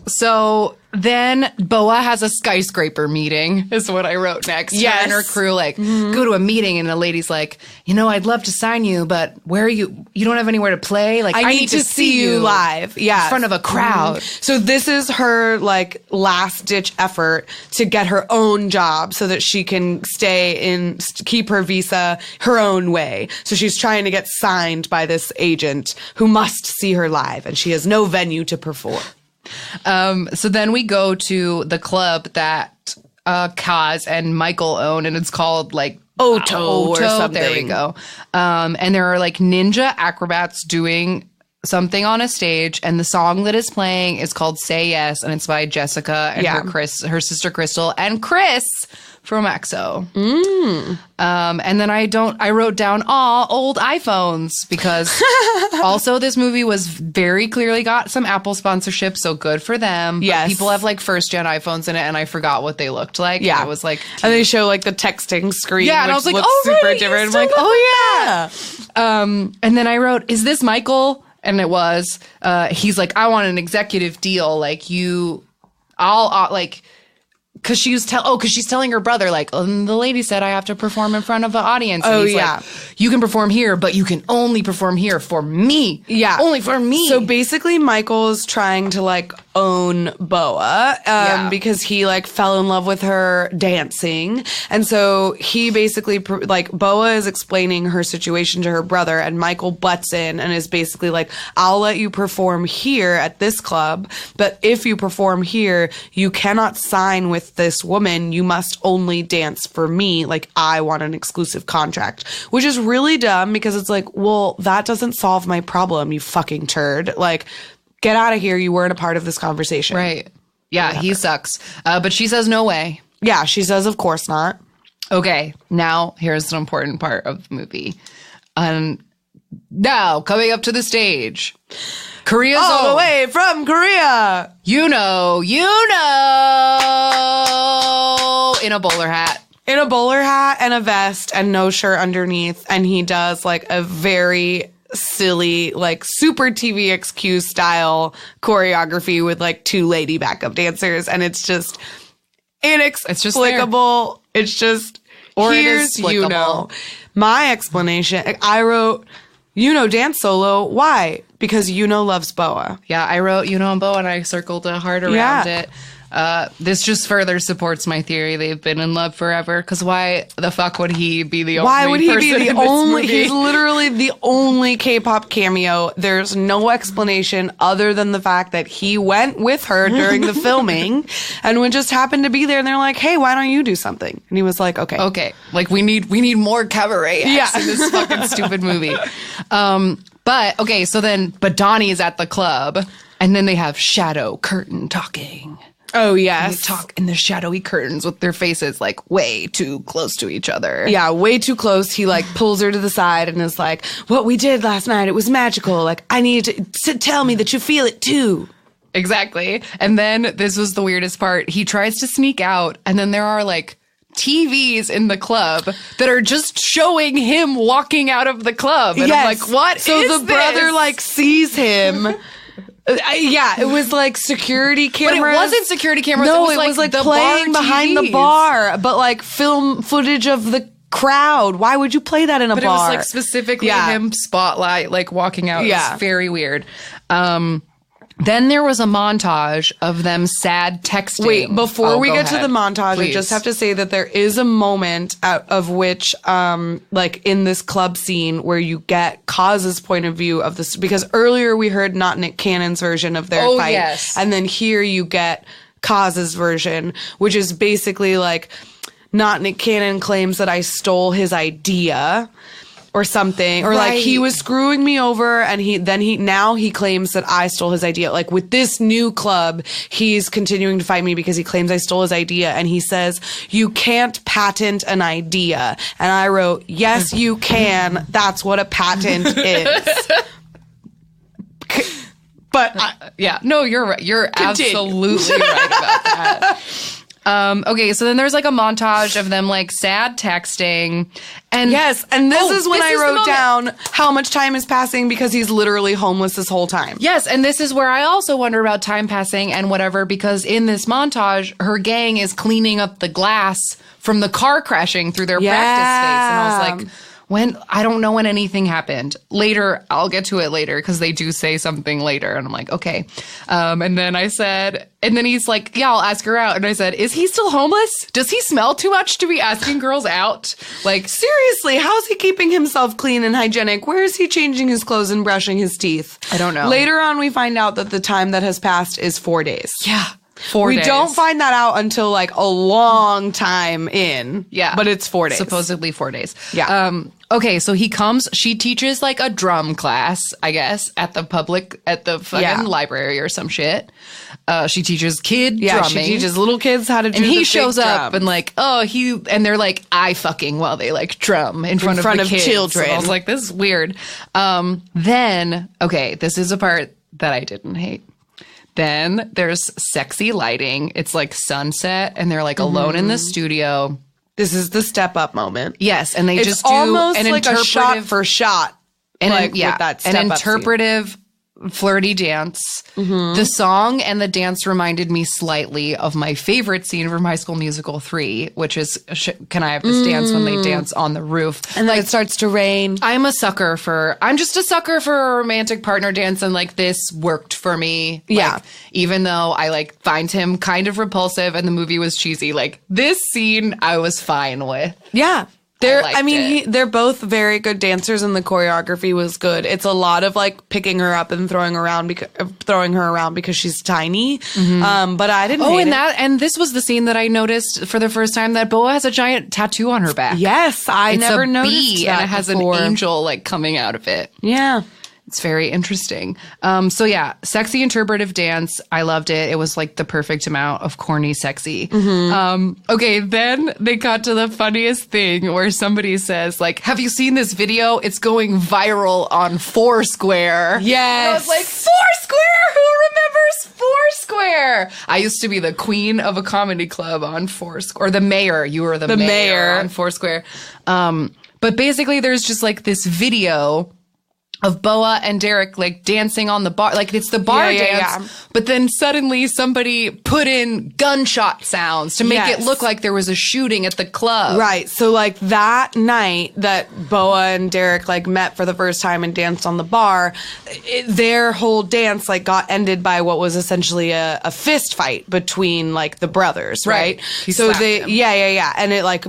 So then Boa has a skyscraper meeting is what I wrote next. Yes. Her and her crew like go to a meeting, and the lady's like, "I'd love to sign you, but where are you? You don't have anywhere to play. Like, I need to see you live. Yeah. In front of a crowd." So this is her like last ditch effort to get her own job so that she can keep her visa her own way. So she's trying to get signed by this agent who must see her live, and she has no venue to perform. So then we go to the club that Kaz and Michael own, and it's called like Oto or something. There we go. And there are like ninja acrobats doing something on a stage, and the song that is playing is called "Say Yes," and it's by Jessica and her sister Crystal and Chris from EXO. And then I wrote down old iPhones because also this movie was very clearly got some Apple sponsorship, so good for them. Yes. But people have like first gen iPhones in it, and I forgot what they looked like. Yeah. It was like, and they show like the texting screen. Yeah, and I which was like, looks oh, super right, different. I'm still like, got oh yeah. and then I wrote, "Is this Michael?" And it was. He's like, "I want an executive deal. Like I'll like." Because she's telling her brother, like, the lady said I have to perform in front of an audience. And he's like, "You can perform here, but you can only perform here for me. Yeah. Only for me." So basically, Michael's trying to like own Boa because he like fell in love with her dancing. And so he basically like Boa is explaining her situation to her brother, and Michael butts in and is basically like, "I'll let you perform here at this club, but if you perform here, you cannot sign with this woman. You must only dance for me. Like, I want an exclusive contract," which is really dumb because it's like, well, that doesn't solve my problem, you fucking turd. Like, get out of here. You weren't a part of this conversation. Right. Yeah, whatever. He sucks. But she says no way. Yeah, she says, of course not. Okay, now here's an important part of the movie. Now, coming up to the stage, Korea's all the way from Korea. You know, in a bowler hat. In a bowler hat and a vest and no shirt underneath. And he does like a very silly, like super TVXQ style choreography with like two lady backup dancers. And it's just inexplicable. It's just, or here's My explanation, I wrote, dance solo. Why? Because loves Boa. Yeah, I wrote and Boa, and I circled a heart around it. This just further supports my theory they've been in love forever. Because why the fuck would he be the only Why would he person be the in this only? movie? He's literally the only K-pop cameo. There's no explanation other than the fact that he went with her during the filming and would just happen to be there. And they're like, "Hey, why don't you do something?" And he was like, "Okay, Okay, like we need more cabaret acts in this fucking stupid movie." But okay, so then, but Donnie is at the club, and then they have shadow curtain talking. Oh They yes, talk in the shadowy curtains with their faces like way too close to each other. yeah, way too close." He like pulls her to the side and is like, "What we did last night, it was magical. Like I need to tell me that you feel it too." Exactly. And then this was the weirdest part. He tries to sneak out, and then there are like TVs in the club that are just showing him walking out of the club. And I'm like, what so is the brother this? like sees him. Yeah, it was like security But cameras. it wasn't security cameras. No, it was like the playing bar behind the TVs. bar, but like film footage of the crowd. Why would you play that in a But bar? it was like specifically Yeah. him spotlight, like walking out. Yeah. It's very weird. Then there was a montage of them sad texting. Wait, before Oh, we go get to ahead. the montage, I Please. just have to say that there is a moment of which, like in this club scene where you get Kaz's point of view of this, because earlier we heard not Nick Cannon's version of their Oh, fight. yes. And then here you get Kaz's version, which is basically like, not Nick Cannon claims that I stole his idea or something, or like he Right. was screwing me over, and now he claims that I stole his idea. Like with this new club, he's continuing to fight me because he claims I stole his idea, and he says, "You can't patent an idea." And I wrote, "Yes, you can. That's what a patent is." But Yeah, no, you're right. You're Continue. absolutely right about that. Okay, so then there's like a montage of them like sad texting, and yes, and this Oh, is when this I is the wrote moment. down how much time is passing because he's literally homeless this whole time. Yes, and this is where I also wonder about time passing and whatever, because in this montage, her gang is cleaning up the glass from the car crashing through their practice space. And I was like, I don't know when anything happened. Later, I'll get to it later because they do say something later. And I'm like, okay. And then I said, and then he's like, yeah, I'll ask her out. And I said, is he still homeless? Does he smell too much to be asking girls out? Like, Seriously, how's he keeping himself clean and hygienic? Where is he changing his clothes and brushing his teeth? I don't know. Later on, we find out that the time that has passed is 4 days. yeah. 4 We days. don't find that out until like a long time in. Yeah. But it's 4 days. Supposedly 4 days. Yeah. Okay, so he comes, she teaches like a drum class, I guess, at the fucking Yeah. library or some shit. She teaches kid Yeah, drumming. she teaches little kids how to do and the he fake shows up drum. and like, and they're like eye fucking while they like drum in front front of of the kids. children. And I was like, this is weird. Then, okay, this is a part that I didn't hate. Then there's sexy lighting. It's like sunset and they're like alone in the studio. This is the step up moment. Yes, and they It's just do almost an like a interpretive shot for shot. and like yeah, with that an step-up scene. interpretive flirty dance. The song and the dance reminded me slightly of my favorite scene from High School Musical 3, which is Can I Have This Dance when they dance on the roof. And then it starts to rain. I'm just a sucker for a romantic partner dance, and like this worked for me. Yeah. Like, even though I like find him kind of repulsive and the movie was cheesy, like this scene I was fine with. Yeah. liked They're both very good dancers, and the choreography was good. It's a lot of like picking her up and throwing her around because she's tiny. But I didn't. Oh, hate it. and this was the scene that I noticed for the first time that Boa has a giant tattoo on her back. Yes, I It's never a noticed bee, that and it has before. an angel like coming out of it. Yeah. It's very interesting. So yeah, sexy interpretive dance. I loved it. It was like the perfect amount of corny sexy. Okay, then they got to the funniest thing where somebody says like, have you seen this video? It's going viral on Foursquare. Yes. And I was like, Foursquare? Who remembers Foursquare? I used to be the queen of a comedy club on Foursquare. Or the mayor. You were the mayor on Foursquare. But basically there's just like this video of Boa and Derek like dancing on the bar. Like it's the bar dance, but then suddenly somebody put in gunshot sounds to make it look like there was a shooting at the club. Right. So like that night that Boa and Derek like met for the first time and danced on the bar, their whole dance like got ended by what was essentially a fist fight between like the brothers. Right. So they, and it like,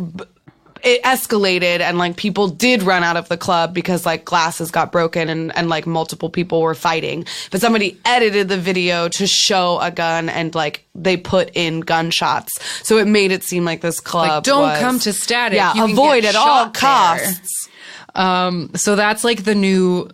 it escalated and like people did run out of the club because like glasses got broken and like multiple people were fighting. But somebody edited the video to show a gun and like they put in gunshots. So it made it seem like this club like, don't come to Static. Yeah, you avoid at all costs. So that's like the new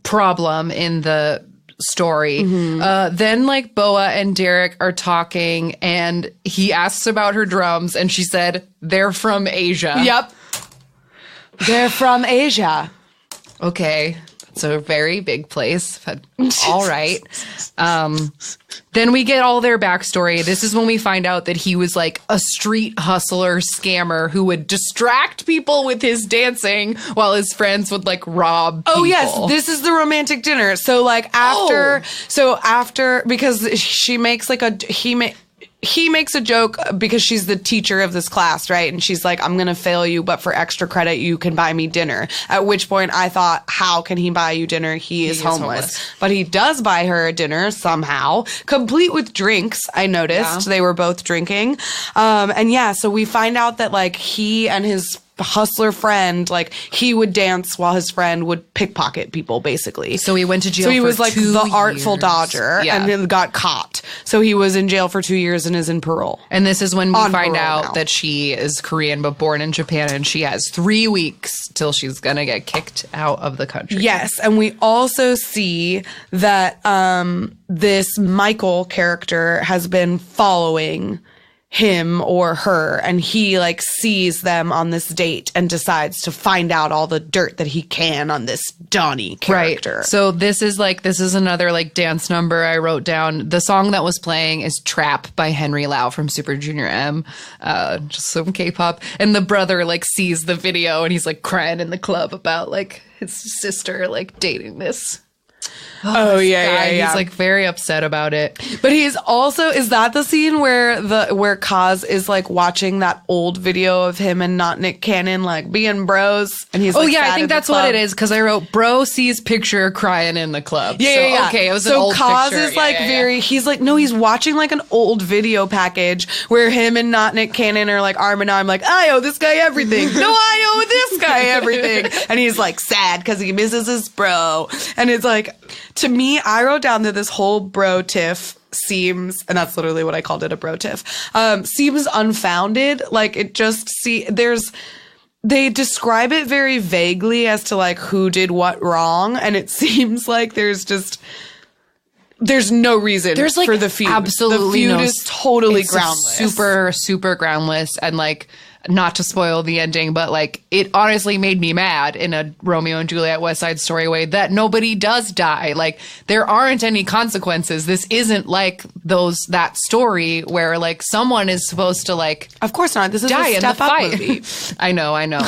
problem in the story. Then like Boa and Derek are talking and he asks about her drums and she said they're from Asia. Yep. They're from Asia. Okay. It's a very big place, but all right. Then we get all their backstory. This is when we find out that he was like a street hustler scammer who would distract people with his dancing while his friends would like rob people. Oh yes, this is the romantic dinner. So like after, because she makes like he makes a joke because she's the teacher of this class, right? And she's like, I'm going to fail you, but for extra credit, you can buy me dinner. At which point I thought, how can he buy you dinner? He is homeless. But he does buy her a dinner somehow, complete with drinks. I noticed they were both drinking. So we find out that like he and his hustler friend, like he would dance while his friend would pickpocket people, basically. So he went to jail. So he for was like 2 the artful years. dodger, and then got caught. So he was in jail for 2 years and is in parole. And this is when we find out now that she is Korean but born in Japan, and she has 3 weeks till she's gonna get kicked out of the country. Yes, and we also see that this Michael character has been following him or her, and he like sees them on this date and decides to find out all the dirt that he can on this Donnie character. Right. So this is another like dance number I wrote down. The song that was playing is Trap by Henry Lau from Super Junior M, just some K-pop. And the brother like sees the video and he's like crying in the club about like his sister like dating this. Oh yeah. He's like very upset about it. But he's also, is that the scene where Kaz is like watching that old video of him and not Nick Cannon like being bros, and he's like, I think that's what it is, because I wrote bro sees picture crying in the club. Yeah. Okay, it was so an old Kaz picture. is like he's like, no, he's watching like an old video package where him and not Nick Cannon are like arm in arm, like I owe this guy everything. No, I owe this guy everything. And he's like sad because he misses his bro. And it's like, to me, I wrote down that this whole bro tiff seems, and that's literally what I called it, a bro tiff, seems unfounded. Like it just they describe it very vaguely as to like who did what wrong, and it seems like there's no reason for the feud. Absolutely the feud no, is totally it's groundless. Super, super groundless, and like, not to spoil the ending, but like it honestly made me mad in a Romeo and Juliet West Side Story way that nobody does die. Like there aren't any consequences. This isn't like that story where like someone is supposed to like, of course not. This is die a Step in the Up fight. movie. I know.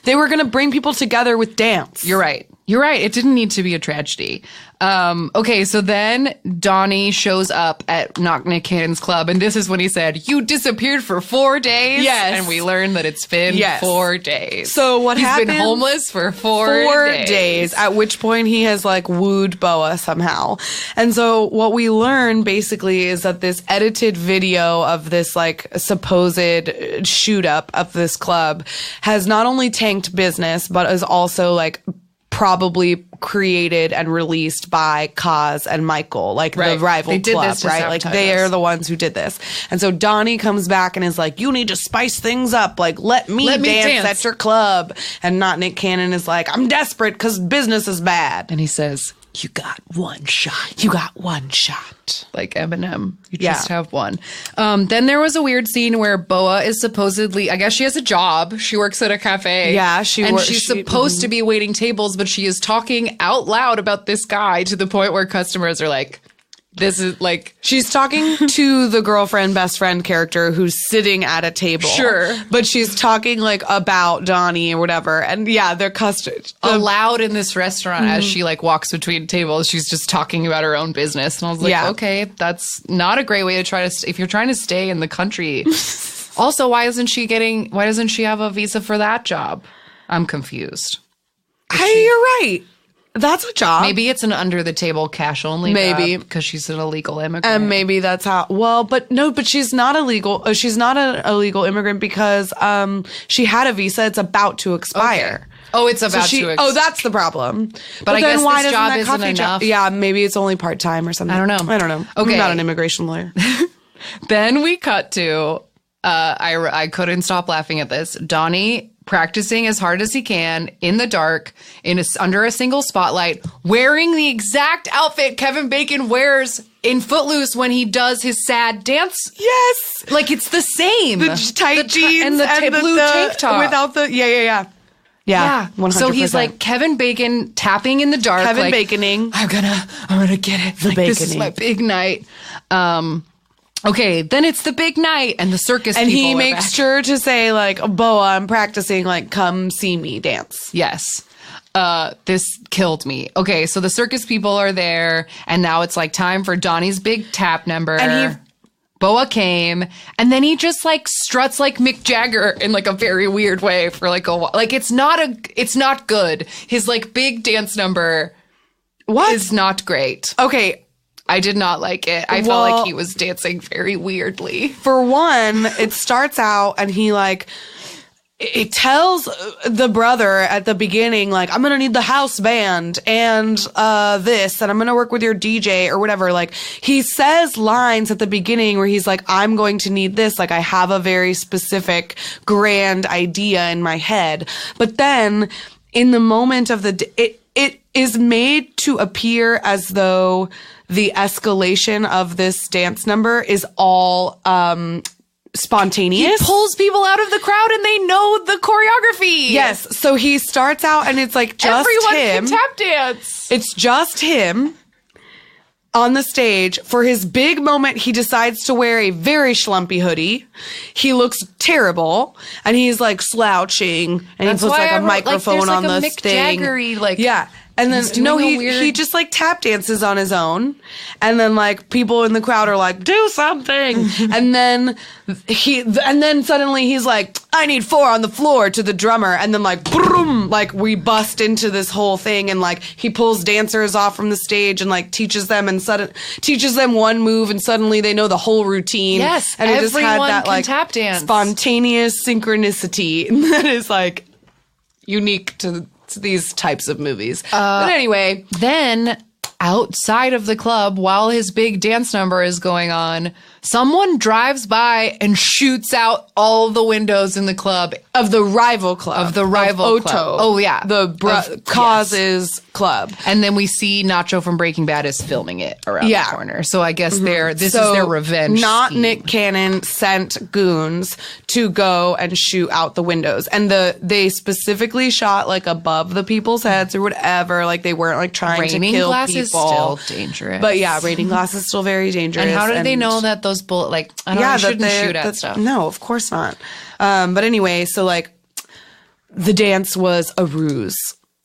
They were gonna bring people together with dance. You're right. It didn't need to be a tragedy. Okay, so then Donnie shows up at Knock Nick Cannon's club, and this is when he said, "You disappeared for 4 days." Yes, and we learn that it's been 4 days. So what happened? He's been homeless for 4 days. At which point he has like wooed Boa somehow. And so what we learn basically is that this edited video of this like supposed shoot up of this club has not only tanked business, but is also like probably created and released by Kaz and Michael, like the rival club, right? Like they are the ones who did this. And so Donnie comes back and is like, you need to spice things up. Like, let me dance at your club. And not Nick Cannon is like, I'm desperate because business is bad. And he says, you got one shot. You got one shot. Like Eminem. You just have one. Then there was a weird scene where Boa is supposedly, I guess she has a job. She works at a cafe. Yeah, she's supposed to be waiting tables, but she is talking out loud about this guy to the point where customers are like, this is like, She's talking to the girlfriend, best friend character who's sitting at a table. Sure. But she's talking like about Donnie or whatever. And yeah, they're custard. allowed in this restaurant as she like walks between tables. She's just talking about her own business. And I was like, Yeah. okay, that's not a great way to try to, if you're trying to stay in the country. Also, why doesn't she have a visa for that job? I'm confused. Hey, you're right. That's a job. Maybe it's an under the table cash only Maybe. because she's an illegal immigrant. And maybe that's how. Well, but no, but she's not illegal. She's not an illegal immigrant because she had a visa. It's about to expire. Okay. Oh, it's about to expire. Oh, that's the problem. But I then guess why this doesn't job that isn't coffee enough. Yeah, maybe it's only part time or something. I don't know. I'm Okay. not an immigration lawyer. Then we cut to, I couldn't stop laughing at this. Donnie practicing as hard as he can in the dark, under a single spotlight, wearing the exact outfit Kevin Bacon wears in Footloose when he does his sad dance. Yes, Like it's the same. the tight jeans and the blue tank top. without the yeah. Yeah. 100%. So he's like Kevin Bacon tapping in the dark. Kevin like, Baconing. I'm gonna get it. The This is baconing. my big night. Okay, then it's the big night and the circus And people he are makes back. sure to say like, Boa, I'm practicing, like, come see me dance. Yes. This killed me. Okay, so the circus people are there, and now it's like time for Donnie's big tap number. And Boa came, and then he just like struts like Mick Jagger in like a very weird way for like a while. Like it's not good. His like big dance number is not great. Okay, I did not like it. I felt Well- like he was dancing very weirdly. for one, it starts out and he like it tells the brother at the beginning, like, I'm gonna need the house band and this, and I'm gonna work with your DJ or whatever. Like, he says lines at the beginning where he's like, I'm going to need this. Like, I have a very specific grand idea in my head. But then in the moment of it is made to appear as though the escalation of this dance number is all spontaneous. He pulls people out of the crowd and they know the choreography. Yes. So he starts out and it's like just Everyone him. can tap dance. It's just him on the stage. For his big moment, he decides to wear a very schlumpy hoodie. He looks terrible and he's like slouching and That's he puts why like I a wrote, like, microphone there's, like, on a the Mick thing. Jagger-y, like, yeah. And then he's doing a he weird- just like tap dances on his own, and then like people in the crowd are like, do something, and then suddenly he's like, I need 4 on the floor to the drummer, and then like boom, like we bust into this whole thing, and like he pulls dancers off from the stage and like teaches them one move, and suddenly they know the whole routine. Yes, and it just had everyone that can like tap dance. spontaneous synchronicity that is like unique to these types of movies. But anyway, Then, outside of the club, while his big dance number is going on, someone drives by and shoots out all the windows in the club. of the rival club. Of the rival Oto. club. Oh, yeah. The Of- Causes club. And then we see Nacho from Breaking Bad is filming it around Yeah. the corner. So I guess this is So, their revenge. Not scheme. Nick Cannon sent goons to go and shoot out the windows. And they specifically shot like above the people's heads or whatever. Like they weren't like trying Raining to kill glass people. is still dangerous. But yeah, raining glass is still very dangerous. And how did they know that those bullets, like, I don't know, you shouldn't shoot at stuff. No, of course not. But anyway, so like the dance was a ruse.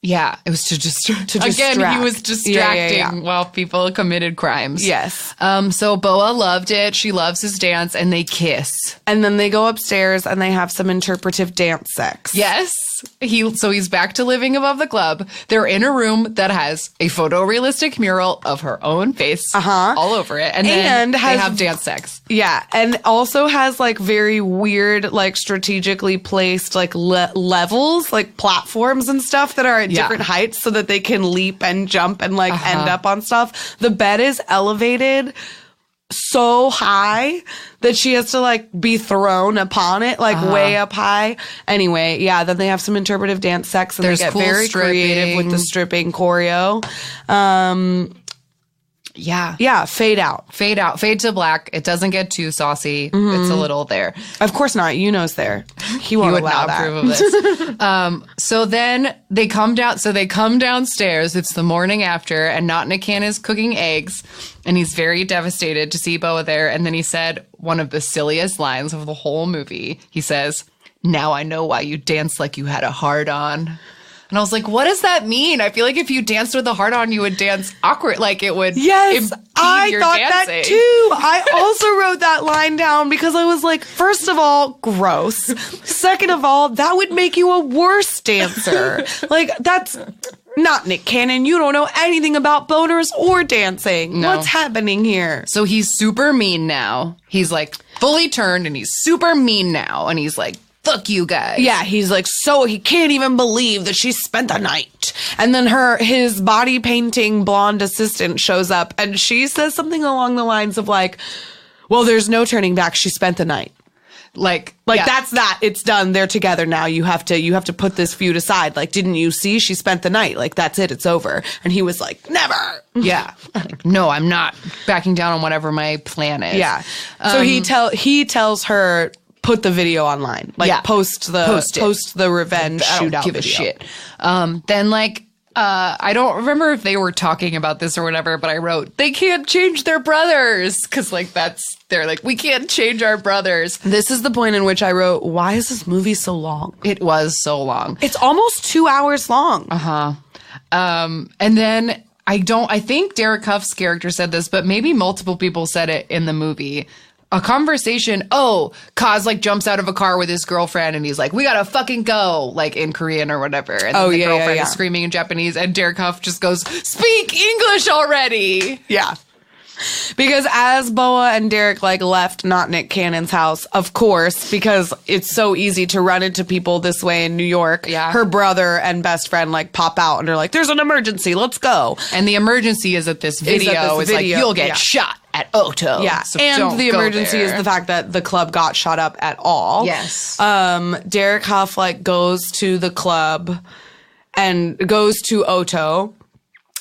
Yeah, it was to distract. Again, he was distracting Yeah. while people committed crimes. Yes. So Boa loved it. She loves his dance, and they kiss. And then they go upstairs and they have some interpretive dance sex. Yes. So he's back to living above the club. They're in a room that has a photorealistic mural of her own face all over it. And then they have dance sex. Yeah. And also has like very weird, like strategically placed like levels, like platforms and stuff that are at different heights so that they can leap and jump and like end up on stuff. The bed is elevated so high that she has to like be thrown upon it, like way up high. Anyway, yeah, then they have some interpretive dance sex and There's they get cool very creative with the stripping choreo. Yeah. Yeah, fade out. Fade out. Fade to black. It doesn't get too saucy. It's a little there. Of course not. Yuno's there. He won't Would allow not that. approve of this. So then they come down. So they come downstairs. It's the morning after, and Not Nick Cannon is cooking eggs, and he's very devastated to see Boa there. And then he said one of the silliest lines of the whole movie. He says, "Now I know why you danced like you had a hard on." And I was like, what does that mean? I feel like if you danced with a heart on, you would dance awkward. Like it would Yes, impede I your thought dancing. that too. I also wrote that line down because I was like, first of all, gross. Second of all, that would make you a worse dancer. Like, that's not Nick Cannon. You don't know anything about boners or dancing. No. What's happening here? So he's super mean now. He's like fully turned and he's super mean now. And he's like, fuck you guys. Yeah, he's like, so he can't even believe that she spent the night. And then his body painting blonde assistant shows up and she says something along the lines of like, well, there's no turning back. She spent the night. Like Like that's that. It's done. They're together now. You have to put this feud aside. Like, didn't you see? She spent the night. Like, that's it. It's over. And he was like, never. Yeah. Like, no, I'm not backing down on whatever my plan is. Yeah. So he tells her, put the video online. Like, Yeah. post the revenge I don't shootout give a video. shit. Then like, I don't remember if they were talking about this or whatever, but I wrote, they can't change their brothers. Cause like they're like, we can't change our brothers. This is the point in which I wrote, why is this movie so long? It was so long. It's almost 2 hours long. And then I think Derek Huff's character said this, but maybe multiple people said it in the movie. A conversation. Oh, Kaz like jumps out of a car with his girlfriend and he's like, we gotta fucking go, like in Korean or whatever. And then the girlfriend is screaming in Japanese and Derek Huff just goes, speak English already. Yeah. Because as Boa and Derek like left Not Nick Cannon's house, of course, because it's so easy to run into people this way in New York. Yeah. Her brother and best friend like pop out and are like, there's an emergency, let's go. And the emergency is that this video is like, you'll get shot at Oto. Yeah. So and don't the go emergency there. is the fact that the club got shot up at all. Yes. Derek Huff like goes to the club and goes to Oto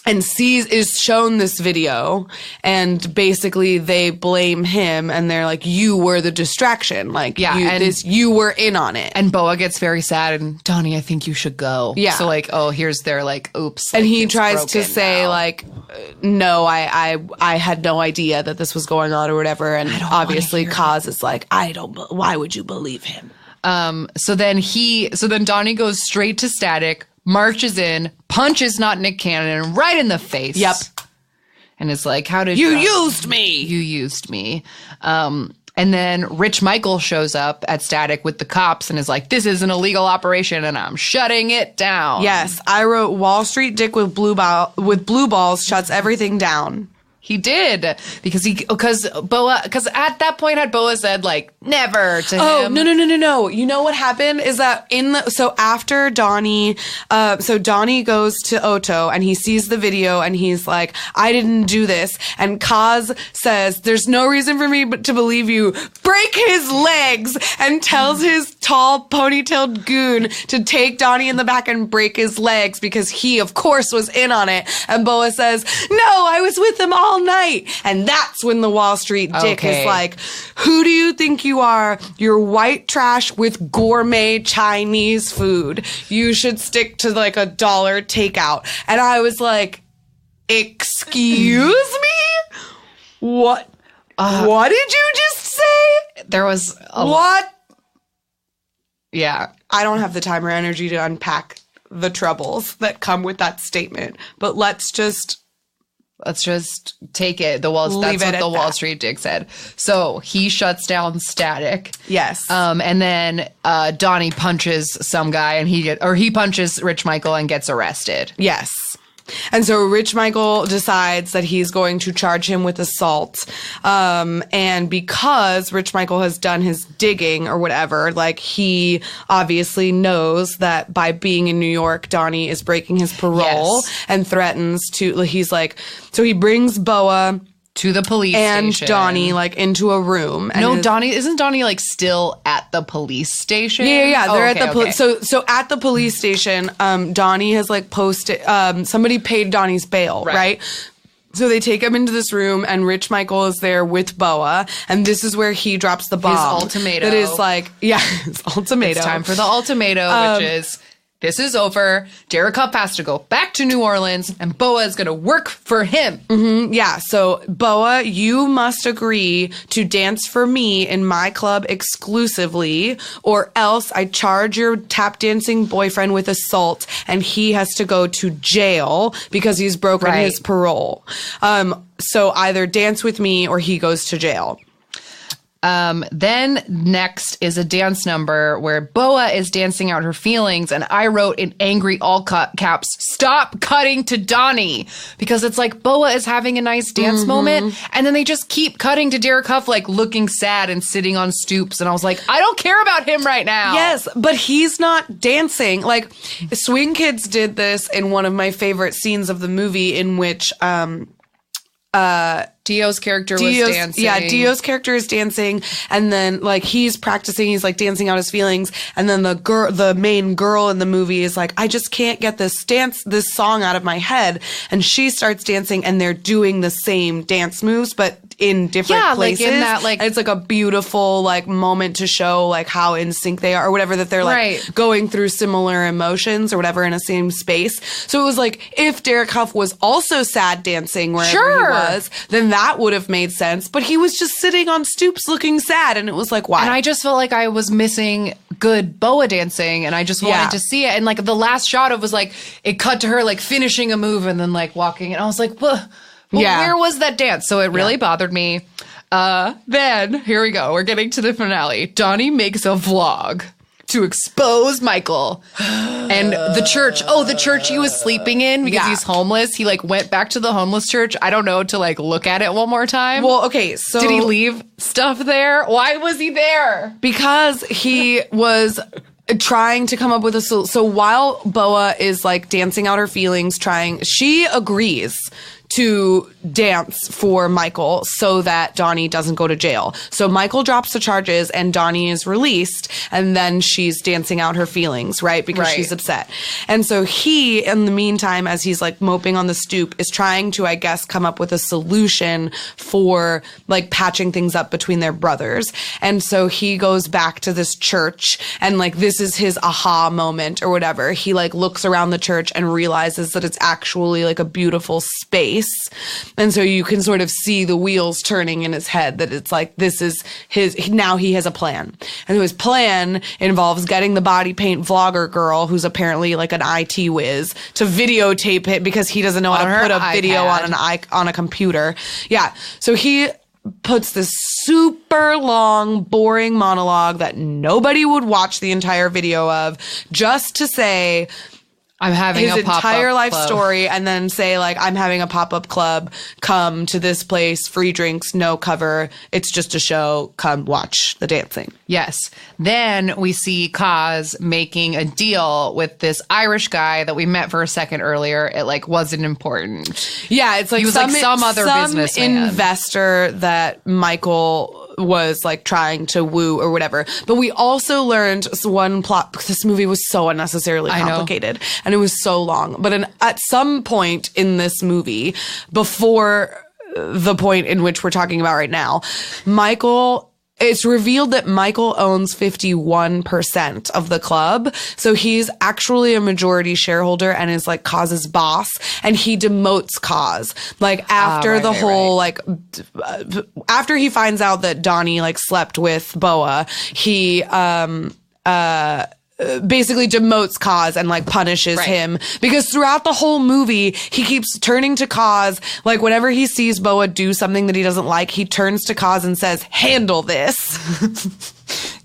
and is shown this video, and basically they blame him and they're like, you were the distraction. Like, you were in on it. And Boa gets very sad and Donnie, I think you should go. Yeah. So like, oh, here's their like, oops. And like, he it's tries to broken say now. like, no, I had no idea that this was going on or whatever. And obviously Kaz is like, why would you believe him? So then Donnie goes straight to Static, marches in, punches Not Nick Cannon right in the face. Yep. And it's like, how did You used me. You used me. And then Rich Michael shows up at Static with the cops and is like, this is an illegal operation and I'm shutting it down. Yes, I wrote Wall Street Dick with blue balls shuts everything down. He did because at that point had Boa said like never to him. Oh, no. You know what happened is that after Donnie, Donnie goes to Oto and he sees the video and he's like, I didn't do this. And Kaz says, there's no reason for me but to believe you. Break his legs and tells his tall ponytailed goon to take Donnie in the back and break his legs because he, of course, was in on it. And Boa says, no, I was with him all night. And that's when the Wall Street Dick is like, who do you think you are? You're white trash with gourmet Chinese food. You should stick to like $1 takeout. And I was like, excuse me? What? What did you just say? There was what? Yeah. I don't have the time or energy to unpack the troubles that come with that statement, but let's just take it. That's what the Wall Street Dick said. So he shuts down Static. Yes. And then Donnie punches some guy and he punches Rich Michael and gets arrested. Yes. And so Rich Michael decides that he's going to charge him with assault. And because Rich Michael has done his digging or whatever, like he obviously knows that by being in New York, Donnie is breaking his parole and threatens to, he's like, so he brings Boa to the police and station. Donnie like into a room. And Isn't Donnie like still at the police station? Yeah. They're at the police. So at the police station, Donnie has like posted. Somebody paid Donnie's bail, right? So they take him into this room, and Rich Michael is there with Boa, and this is where he drops the bomb. His ultimatum. That is like, yeah, his ultimatum. It's time for the ultimatum, which is, this is over. Derek Huff has to go back to New Orleans, and Boa is going to work for him. Yeah, so Boa, you must agree to dance for me in my club exclusively, or else I charge your tap dancing boyfriend with assault, and he has to go to jail because he's broken his parole. So either dance with me or he goes to jail. Then next is a dance number where Boa is dancing out her feelings, and I wrote in angry all caps, stop cutting to Donnie, because it's like Boa is having a nice dance moment, and then they just keep cutting to Derek Huff like looking sad and sitting on stoops, and I was like, I don't care about him right now. Yes, but he's not dancing. Like, Swing Kids did this in one of my favorite scenes of the movie, in which Dio's character was dancing. Yeah, Dio's character is dancing, and then like he's practicing, he's like dancing out his feelings, and then the main girl in the movie is like, I just can't get this song out of my head, and she starts dancing, and they're doing the same dance moves, but in different places. Like in that, like, and it's like a beautiful like moment to show like how in sync they are, or whatever, that they're like going through similar emotions or whatever in a same space. So it was like, if Derek Huff was also sad dancing wherever he was, then that would have made sense. But he was just sitting on stoops looking sad, and it was like, why? And I just felt like I was missing good Boa dancing, and I just wanted to see it. And like the last shot of was like, it cut to her like finishing a move and then like walking, and I was like, well, where was that dance? So it really bothered me. Then here we go. We're getting to the finale. Donnie makes a vlog to expose Michael and the church. Oh, the church he was sleeping in because he's homeless. He like went back to the homeless church. I don't know, to like look at it one more time. Well, okay, so did he leave stuff there? Why was he there? Because he was trying to come up with a solution. So while Boa is like dancing out her feelings, she agrees to dance for Michael so that Donnie doesn't go to jail. So Michael drops the charges and Donnie is released, and then she's dancing out her feelings, right? Because she's upset. And so he, in the meantime, as he's like moping on the stoop, is trying to, I guess, come up with a solution for like patching things up between their brothers. And so he goes back to this church, and like this is his aha moment or whatever. He like looks around the church and realizes that it's actually like a beautiful space. And so you can sort of see the wheels turning in his head, that it's like, this is now he has a plan. And so his plan involves getting the body paint vlogger girl, who's apparently like an IT whiz, to videotape it because he doesn't know how to put a video on a computer. Yeah. So he puts this super long, boring monologue that nobody would watch the entire video of, just to say, I'm having his a pop-up entire life club story, and then say like, I'm having a pop-up club, come to this place, free drinks, no cover, it's just a show, come watch the dancing. Yes. Then we see Kaz making a deal with this Irish guy that we met for a second earlier. It like wasn't important. Yeah, it's like, he was like some other businessman, investor that Michael was like trying to woo or whatever. But we also learned one plot, because this movie was so unnecessarily complicated and it was so long. But at some point in this movie, before the point in which we're talking about right now, it's revealed that Michael owns 51% of the club. So he's actually a majority shareholder and is like Kaz's boss. And he demotes Kaz. Like after after he finds out that Donnie like slept with Boa, he, basically demotes Kaz and like punishes him, because throughout the whole movie he keeps turning to Kaz, like whenever he sees Boa do something that he doesn't like, he turns to Kaz and says, handle this.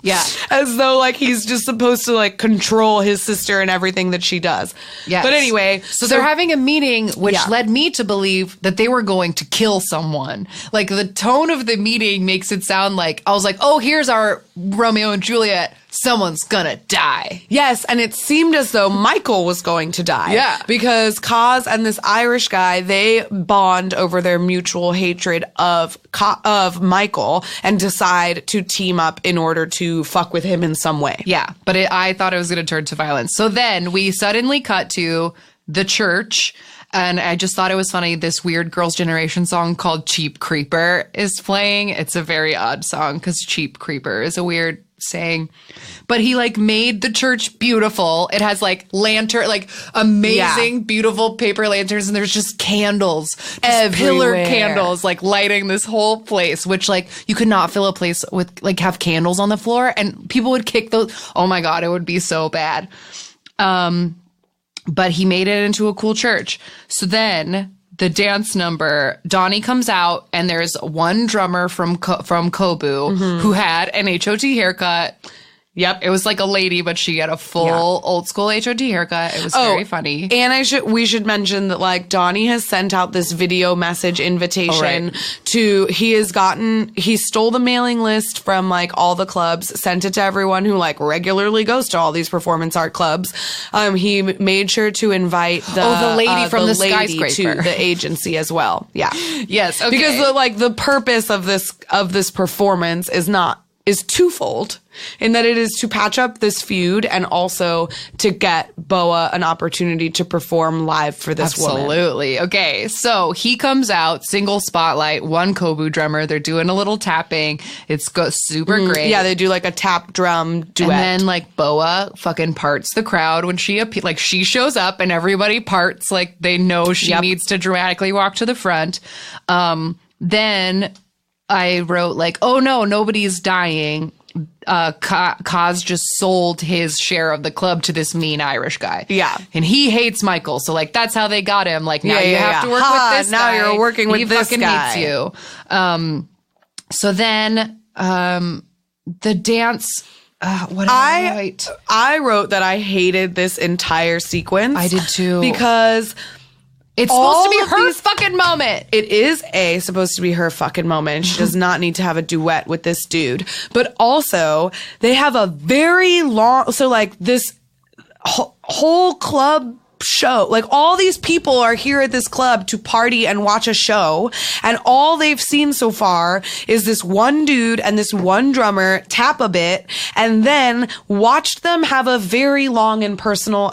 Yeah. As though like he's just supposed to like control his sister and everything that she does. Yeah. But anyway, so they're having a meeting, which led me to believe that they were going to kill someone. Like the tone of the meeting makes it sound like, I was like, oh, here's our Romeo and Juliet. Someone's gonna die. Yes, and it seemed as though Michael was going to die. Yeah. Because Kaz and this Irish guy, they bond over their mutual hatred of Michael and decide to team up in order to fuck with him in some way. Yeah, but I thought it was gonna turn to violence. So then we suddenly cut to the church, And I just thought it was funny. This weird Girls' Generation song called Cheap Creeper is playing. It's a very odd song because Cheap Creeper is a weird saying. But he like made the church beautiful. It has like amazing, beautiful paper lanterns. And there's just candles, just pillar candles, like lighting this whole place, which like you could not fill a place with like have candles on the floor and people would kick those. Oh my God, it would be so bad. But he made it into a cool church. So then the dance number, Donnie comes out and there's one drummer from Kobu who had an HOT haircut. Yep. It was like a lady, but she had a full old school HOT haircut. It was very funny. And we should mention that like Donnie has sent out this video message invitation to, he stole the mailing list from like all the clubs, sent it to everyone who like regularly goes to all these performance art clubs. He made sure to invite the lady from the skyscraper to the agency as well. Yeah. Yes. Okay. Because the purpose of this performance is twofold in that it is to patch up this feud and also to get Boa an opportunity to perform live for this woman. Absolutely. Okay, so he comes out, single spotlight, one Kobu drummer. They're doing a little tapping. It's super great. Yeah, they do like a tap drum duet. And then like Boa fucking parts the crowd when she she shows up and everybody parts like they know she needs to dramatically walk to the front. Then I wrote like, oh no, nobody's dying. Kaz just sold his share of the club to this mean Irish guy. Yeah. And he hates Michael. So like, that's how they got him. Like now you have to work with this guy. Now you're working with this guy. He fucking hates you. So then, the dance, what did I write? I wrote that I hated this entire sequence. I did too. Because it's supposed to be her fucking moment. It is supposed to be her fucking moment. She does not need to have a duet with this dude. But also, they have a very long, so like this whole club show, like all these people are here at this club to party and watch a show, and all they've seen so far is this one dude and this one drummer tap a bit and then watched them have a very long and personal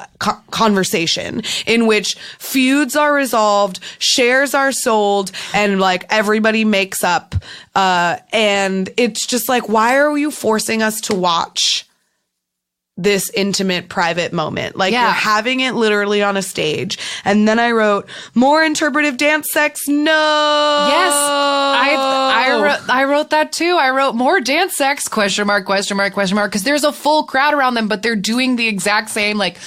conversation in which feuds are resolved, shares are sold, and like everybody makes up, and it's just like, why are you forcing us to watch this intimate private moment? Like you're having it literally on a stage. And then I wrote more interpretive dance sex. No. Yes. I wrote that too. I wrote more dance sex ? Because there's a full crowd around them, but they're doing the exact same like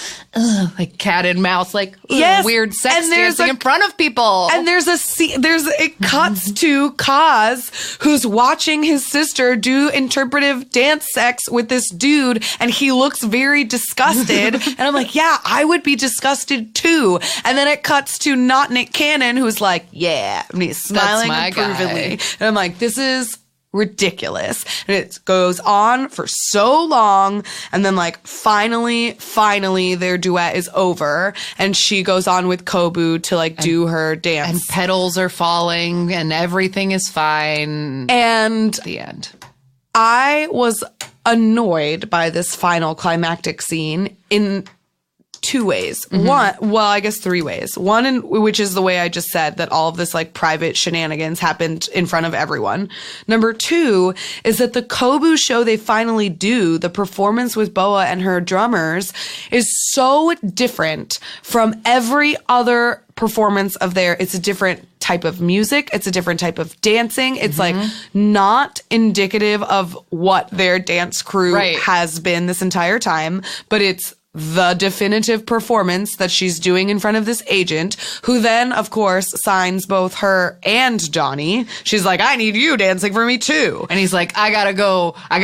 cat and mouse, like weird sex dancing in front of people. And it cuts to Kaz, who's watching his sister do interpretive dance sex with this dude, and he looks very disgusted. And I'm like, yeah, I would be disgusted too. And then it cuts to not Nick Cannon, who's like, yeah, and he's smiling approvingly. And I'm like, this is ridiculous. And it goes on for so long, and then like finally their duet is over and she goes on with Kobu to like do her dance, and petals are falling and everything is fine, and the end. I was annoyed by this final climactic scene in two ways. I guess three ways. One, which is the way I just said, that all of this like private shenanigans happened in front of everyone. Number two is that the Kobu show they finally do, the performance with Boa and her drummers, is so different from every other performance of theirs. It's a different type of music. It's a different type of dancing. It's like not indicative of what their dance crew has been this entire time, but it's the definitive performance that she's doing in front of this agent, who then, of course, signs both her and Donnie. She's like, I need you dancing for me too. And he's like, I gotta go. I'm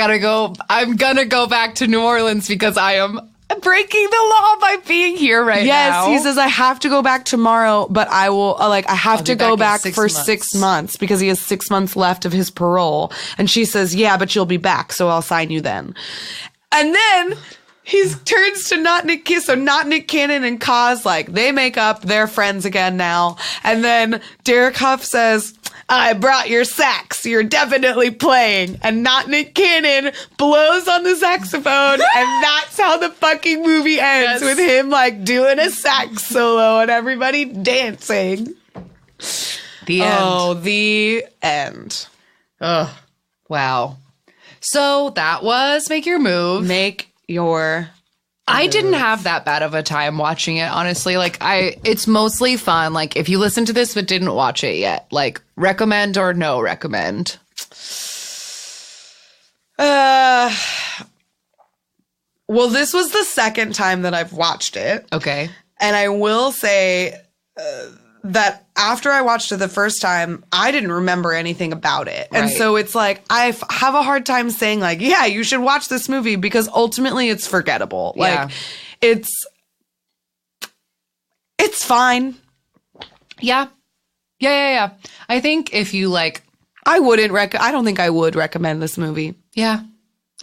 gonna go back to New Orleans because I am breaking the law by being here now. Yes, he says, I have to go back tomorrow, but I will, I have to go back for 6 months because he has 6 months left of his parole. And she says, yeah, but you'll be back, so I'll sign you then. And then he turns to not Nick Cannon and Kaz, like, they make up, they're friends again now. And then Derek Huff says, I brought your sax. You're definitely playing. And not Nick Cannon blows on the saxophone. And that's how the fucking movie ends, with him like doing a sax solo and everybody dancing. The end. Oh, the end. Ugh. Wow. So that was Make Your Move. Make your... I didn't have that bad of a time watching it, honestly. Like, it's mostly fun. Like, if you listen to this but didn't watch it yet, like, recommend or no recommend? Well, this was the second time that I've watched it. Okay. And I will say that after I watched it the first time, I didn't remember anything about it. And Right. so it's like, I have a hard time saying like, yeah, you should watch this movie because ultimately it's forgettable. Yeah. Like it's fine. Yeah. Yeah. I think if you like, I don't think I would recommend this movie. yeah,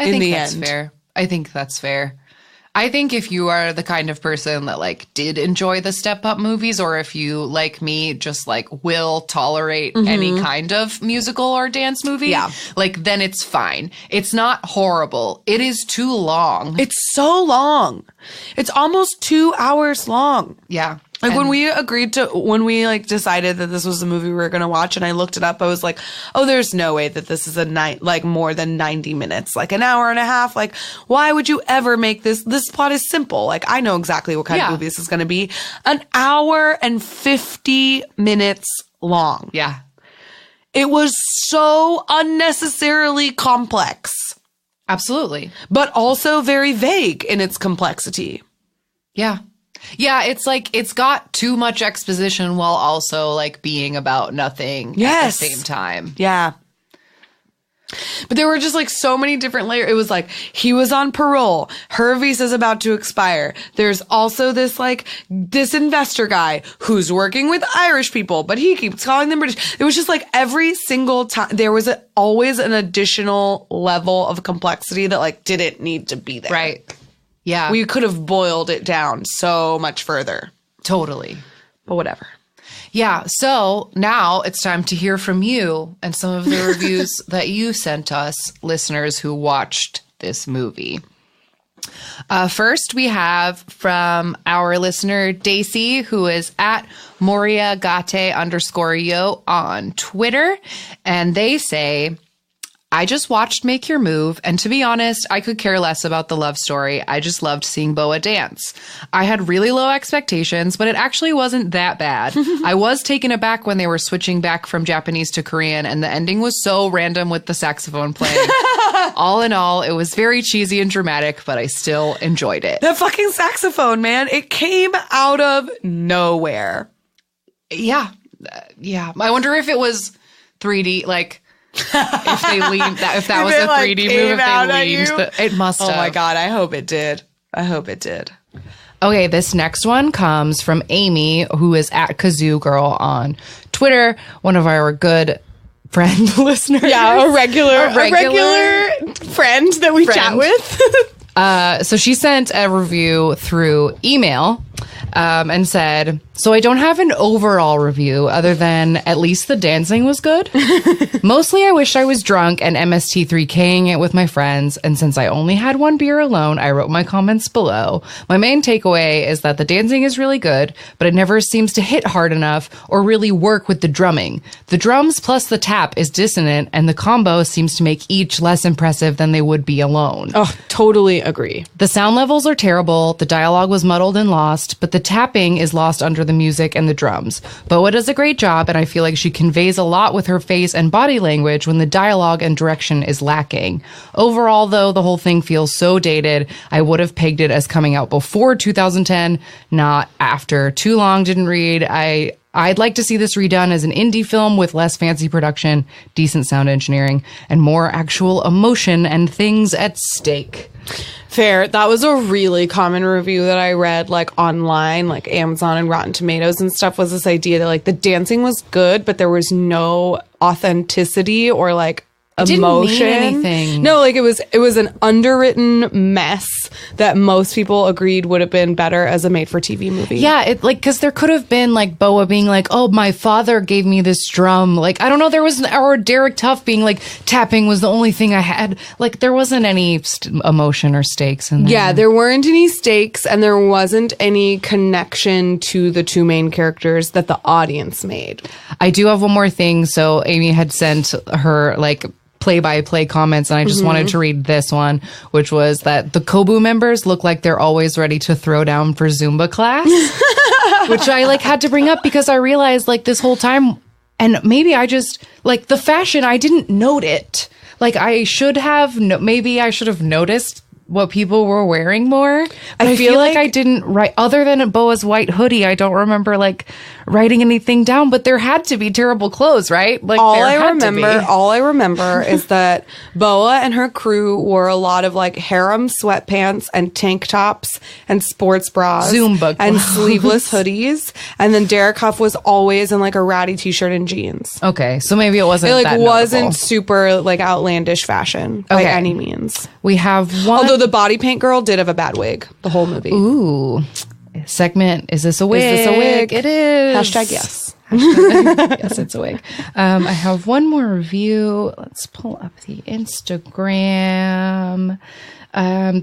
I In think the that's end. fair. I think that's fair. I think if you are the kind of person that like did enjoy the Step Up movies, or if you like me just like will tolerate any kind of musical or dance movie, Yeah. like then it's fine. It's not horrible. It is too long. It's so long. It's almost 2 hours long. Yeah. Like And- when we like decided that this was the movie we were going to watch and I looked it up, I was like, oh, there's no way that this is like more than 90 minutes, like an hour and a half. Like, why would you ever make this plot is simple. Like, I know exactly what kind of Yeah. movie this is going to be. An hour and 50 minutes long. Yeah. It was so unnecessarily complex, Absolutely. but also very vague in its complexity. Yeah. Yeah, it's like it's got too much exposition while also like being about nothing Yes. at the same time. Yeah. But there were just like so many different layers. It was like he was on parole. Her visa's about to expire. There's also this investor guy who's working with Irish people, but he keeps calling them British. It was just like every single time there was always an additional level of complexity that like didn't need to be there. Right. Yeah. We could have boiled it down so much further, totally. but whatever. Yeah. So now it's time to hear from you and some of the reviews that you sent us, listeners who watched this movie. First, we have from our listener, Daisy, who is at MoriaGate_yo on Twitter. And they say, I just watched Make Your Move, and to be honest, I could care less about the love story. I just loved seeing Boa dance. I had really low expectations, but it actually wasn't that bad. I was taken aback when they were switching back from Japanese to Korean, and the ending was so random with the saxophone playing. All in all, it was very cheesy and dramatic, but I still enjoyed it. That fucking saxophone, man. It came out of nowhere. Yeah. Yeah. I wonder if it was 3D, like... if they leaned that, if that was a 3D move, if they leaned, it must have. Oh my God, I hope it did. I hope it did. Okay, this next one comes from Amy, who is at Kazoo Girl on Twitter, one of our good friend listeners. Yeah, a regular friend that we chat with. So she sent a review through email and said, so I don't have an overall review other than at least the dancing was good. Mostly I wish I was drunk and MST3King it with my friends. And since I only had one beer alone, I wrote my comments below. My main takeaway is that the dancing is really good, but it never seems to hit hard enough or really work with the drumming. The drums plus the tap is dissonant, and the combo seems to make each less impressive than they would be alone. Oh, totally agree. The sound levels are terrible, the dialogue was muddled and lost, but the tapping is lost under the music and the drums. Boa does a great job, and I feel like she conveys a lot with her face and body language when the dialogue and direction is lacking. Overall, though, the whole thing feels so dated. I would have pegged it as coming out before 2010, not after. Too long, didn't read. I'd like to see this redone as an indie film with less fancy production, decent sound engineering, and more actual emotion and things at stake. Fair. That was a really common review that I read like online, like Amazon and Rotten Tomatoes and stuff, was this idea that like the dancing was good, but there was no authenticity or like didn't emotion. mean anything. No, like it was an underwritten mess that most people agreed would have been better as a made-for-TV movie. Yeah, it like because there could have been like Boa being like, "Oh, my father gave me this drum." Like I don't know, there was or Derek Tuff being like, "Tapping was the only thing I had." Like there wasn't any emotion or stakes in there. Yeah, there weren't any stakes and there wasn't any connection to the two main characters that the audience made. I do have one more thing. So Amy had sent her like play-by-play comments, and I just wanted to read this one, which was that the Kobu members look like they're always ready to throw down for Zumba class, which I like had to bring up because I realized like this whole time, and maybe I just like the fashion, I didn't note it. Like I should have, maybe I should have noticed what people were wearing more. But I feel like I didn't write, other than Boa's white hoodie, I don't remember like writing anything down, but there had to be terrible clothes, right? Like all I remember is that Boa and her crew wore a lot of like harem sweatpants and tank tops and sports bras, Zumba and clothes. sleeveless hoodies. And then Derek Huff was always in like a ratty t-shirt and jeans. Okay, so maybe it wasn't It like that wasn't notable. super like outlandish fashion by Okay. any means. We have one. Although the body paint girl did have a bad wig the whole movie. Ooh. Segment, is this a wig? Is this a wig? It is. Hashtag yes. Yes, it's a wig. I have one more review. Let's pull up the Instagram.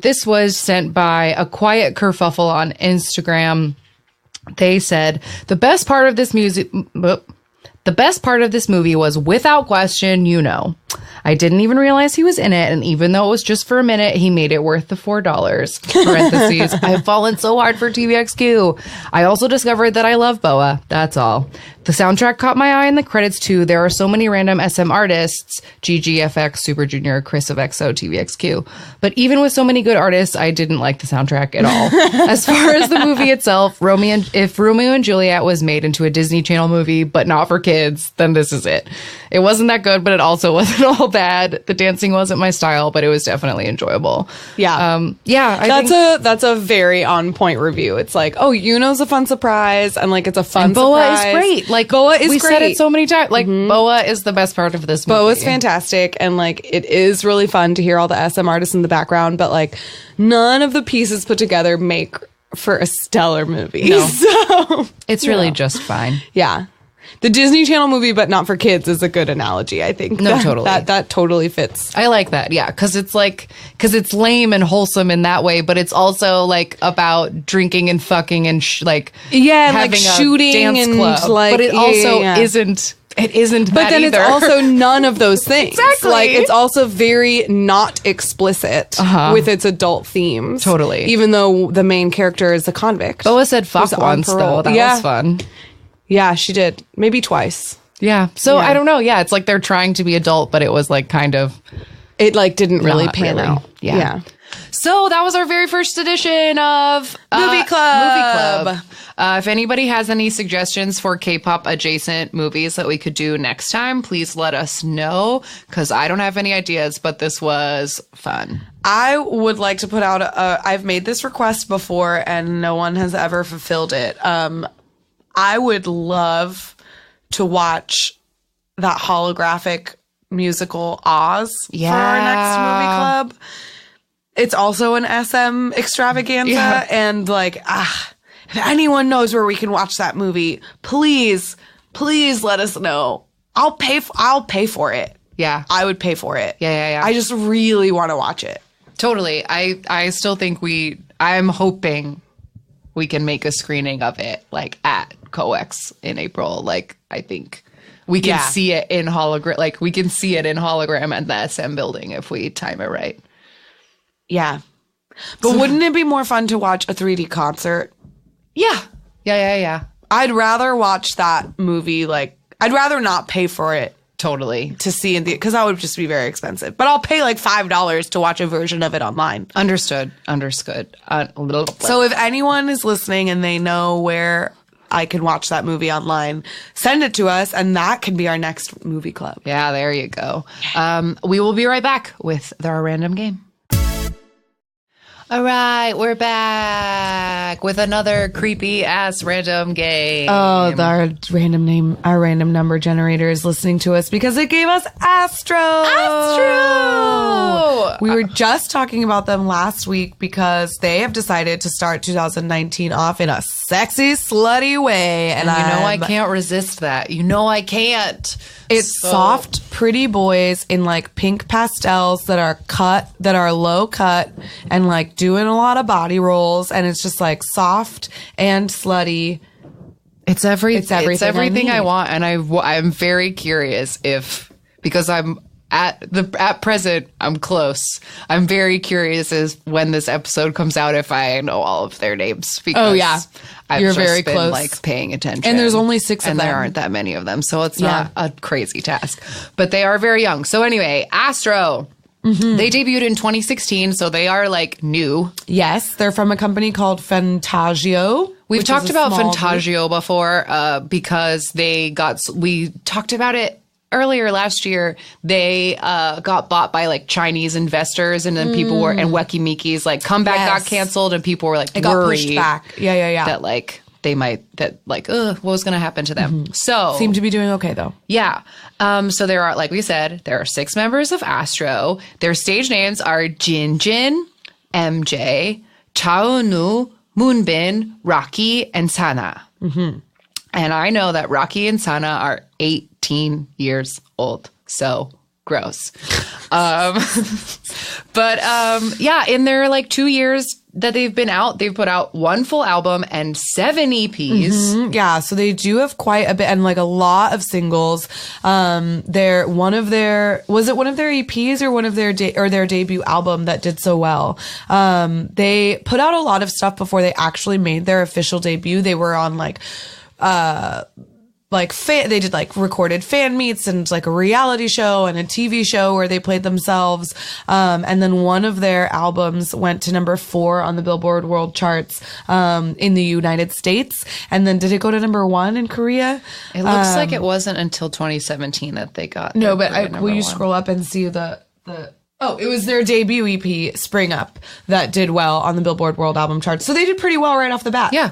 This was sent by a quiet kerfuffle on Instagram. They said, the best part of this movie was without question, you know. I didn't even realize he was in it, and even though it was just for a minute, he made it worth the $4. Parentheses. I've fallen so hard for TVXQ. I also discovered that I love Boa. That's all. The soundtrack caught my eye in the credits too. There are so many random SM artists, GGFX, Super Junior, Chris of EXO, TVXQ. But even with so many good artists, I didn't like the soundtrack at all. As far as the movie itself, if Romeo and Juliet was made into a Disney Channel movie, but not for kids, then this is it. It wasn't that good, but it also wasn't all bad. The dancing wasn't my style, but it was definitely enjoyable. Yeah. That's a very on point review. It's like, oh, Yuno's a fun surprise, and like it's a fun Boa surprise. is great. Like Boa is we great. said it so many times. Like Boa is the best part of this movie. Boa's fantastic, and like it is really fun to hear all the SM artists in the background, but like none of the pieces put together make for a stellar movie. No. So It's really just fine. yeah. The Disney Channel movie, but not for kids, is a good analogy, I think. No, totally. That totally fits. I like that. Yeah. Cause it's it's lame and wholesome in that way, but it's also like about drinking and fucking and Yeah, and, like, having shooting a dance and, club. like, but it yeah, also yeah. isn't. It isn't. But that then either. it's also none of those things. Exactly. Like it's also very not explicit with its adult themes. Totally. Even though the main character is a convict. Boa said fuck Who's on once parole. though. That Yeah. was fun. Yeah, she did. Maybe twice. Yeah. So Yeah. I don't know. Yeah. It's like they're trying to be adult, but it was like kind of. It like didn't really Not pan really. out. Yeah. So that was our very first edition of Movie Club. If anybody has any suggestions for K-pop adjacent movies that we could do next time, please let us know, because I don't have any ideas, but this was fun. I would like to put out I've made this request before and no one has ever fulfilled it. I would love to watch that holographic musical Oz for our next movie club. It's also an SM extravaganza, and like, if anyone knows where we can watch that movie, please let us know. I'll pay for it. Yeah. I would pay for it. Yeah. I just really want to watch it. Totally. I still think I'm hoping we can make a screening of it like at COEX in April. Like I think we can see it in hologram. Like we can see it in hologram at the SM building if we time it right. Yeah. But wouldn't it be more fun to watch a 3D concert? Yeah. I'd rather watch that movie. Like, I'd rather not pay for it Totally. to see in the, because that would just be very expensive. But I'll pay like $5 to watch a version of it online. Understood. So if anyone is listening and they know where I can watch that movie online, send it to us, and that can be our next movie club. yeah, there you go. We will be right back with our random game. All right, we're back with another creepy ass random game. Oh, our random number generator is listening to us because it gave us Astro. We were just talking about them last week because they have decided to start 2019 off in a sexy, slutty way. And I can't resist that. You know I can't. It's soft, pretty boys in like pink pastels that are low cut and like doing a lot of body rolls. And it's just like soft and slutty. It's everything I need. want. And I'm very curious because I'm at present, I'm close. I'm very curious as when this episode comes out if I know all of their names. Because You're just very been, close. like paying attention. And there's only 6 of and them. there aren't that many of them, so it's not a crazy task. But they are very young. So anyway, Astro. They debuted in 2016, so they are like new. Yes, they're from a company called Fantagio. We've which talked is a about small Fantagio before because we talked about it earlier last year. They got bought by like Chinese investors, and then people were, and Weki Miki's like comeback got canceled, and people were like It got worried pushed back. Yeah. that like what was going to happen to them. So Seem to be doing okay though. yeah. So there are, like we said, there are 6 members of Astro. Their stage names are Jinjin, MJ, Chaonu, Moonbin, Rocky, and Sana. And I know that Rocky and Sana are 18 years old. So gross. In their like 2 years that they've been out, they've put out 1 full album and 7 EPs. Yeah, so they do have quite a bit and like a lot of singles. Was it one of their EPs or one of their their debut album that did so well? They put out a lot of stuff before they actually made their official debut. They were on they did like recorded fan meets and like a reality show and a TV show where they played themselves. And then one of their albums went to number 4 on the Billboard World Charts in the United States. And then did it go to number 1 in Korea? It looks like it wasn't until 2017 that they got. No, their but Korea number will you 1. scroll up and see the Oh, it was their debut EP, Spring Up, that did well on the Billboard World Album Charts. So they did pretty well right off the bat. Yeah.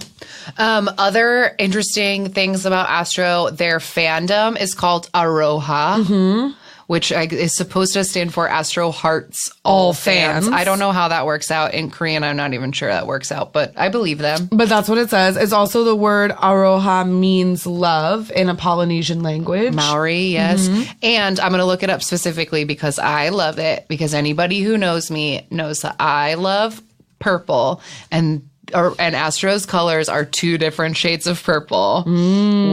Other interesting things about Astro, their fandom is called Aroha, which is supposed to stand for Astro Hearts All Fans. I don't know how that works out in Korean. I'm not even sure that works out, but I believe them. But that's what it says. It's also the word Aroha means love in a Polynesian language. Maori, yes. And I'm going to look it up specifically because I love it, because anybody who knows me knows that I love purple, and Astro's colors are 2 different shades of purple,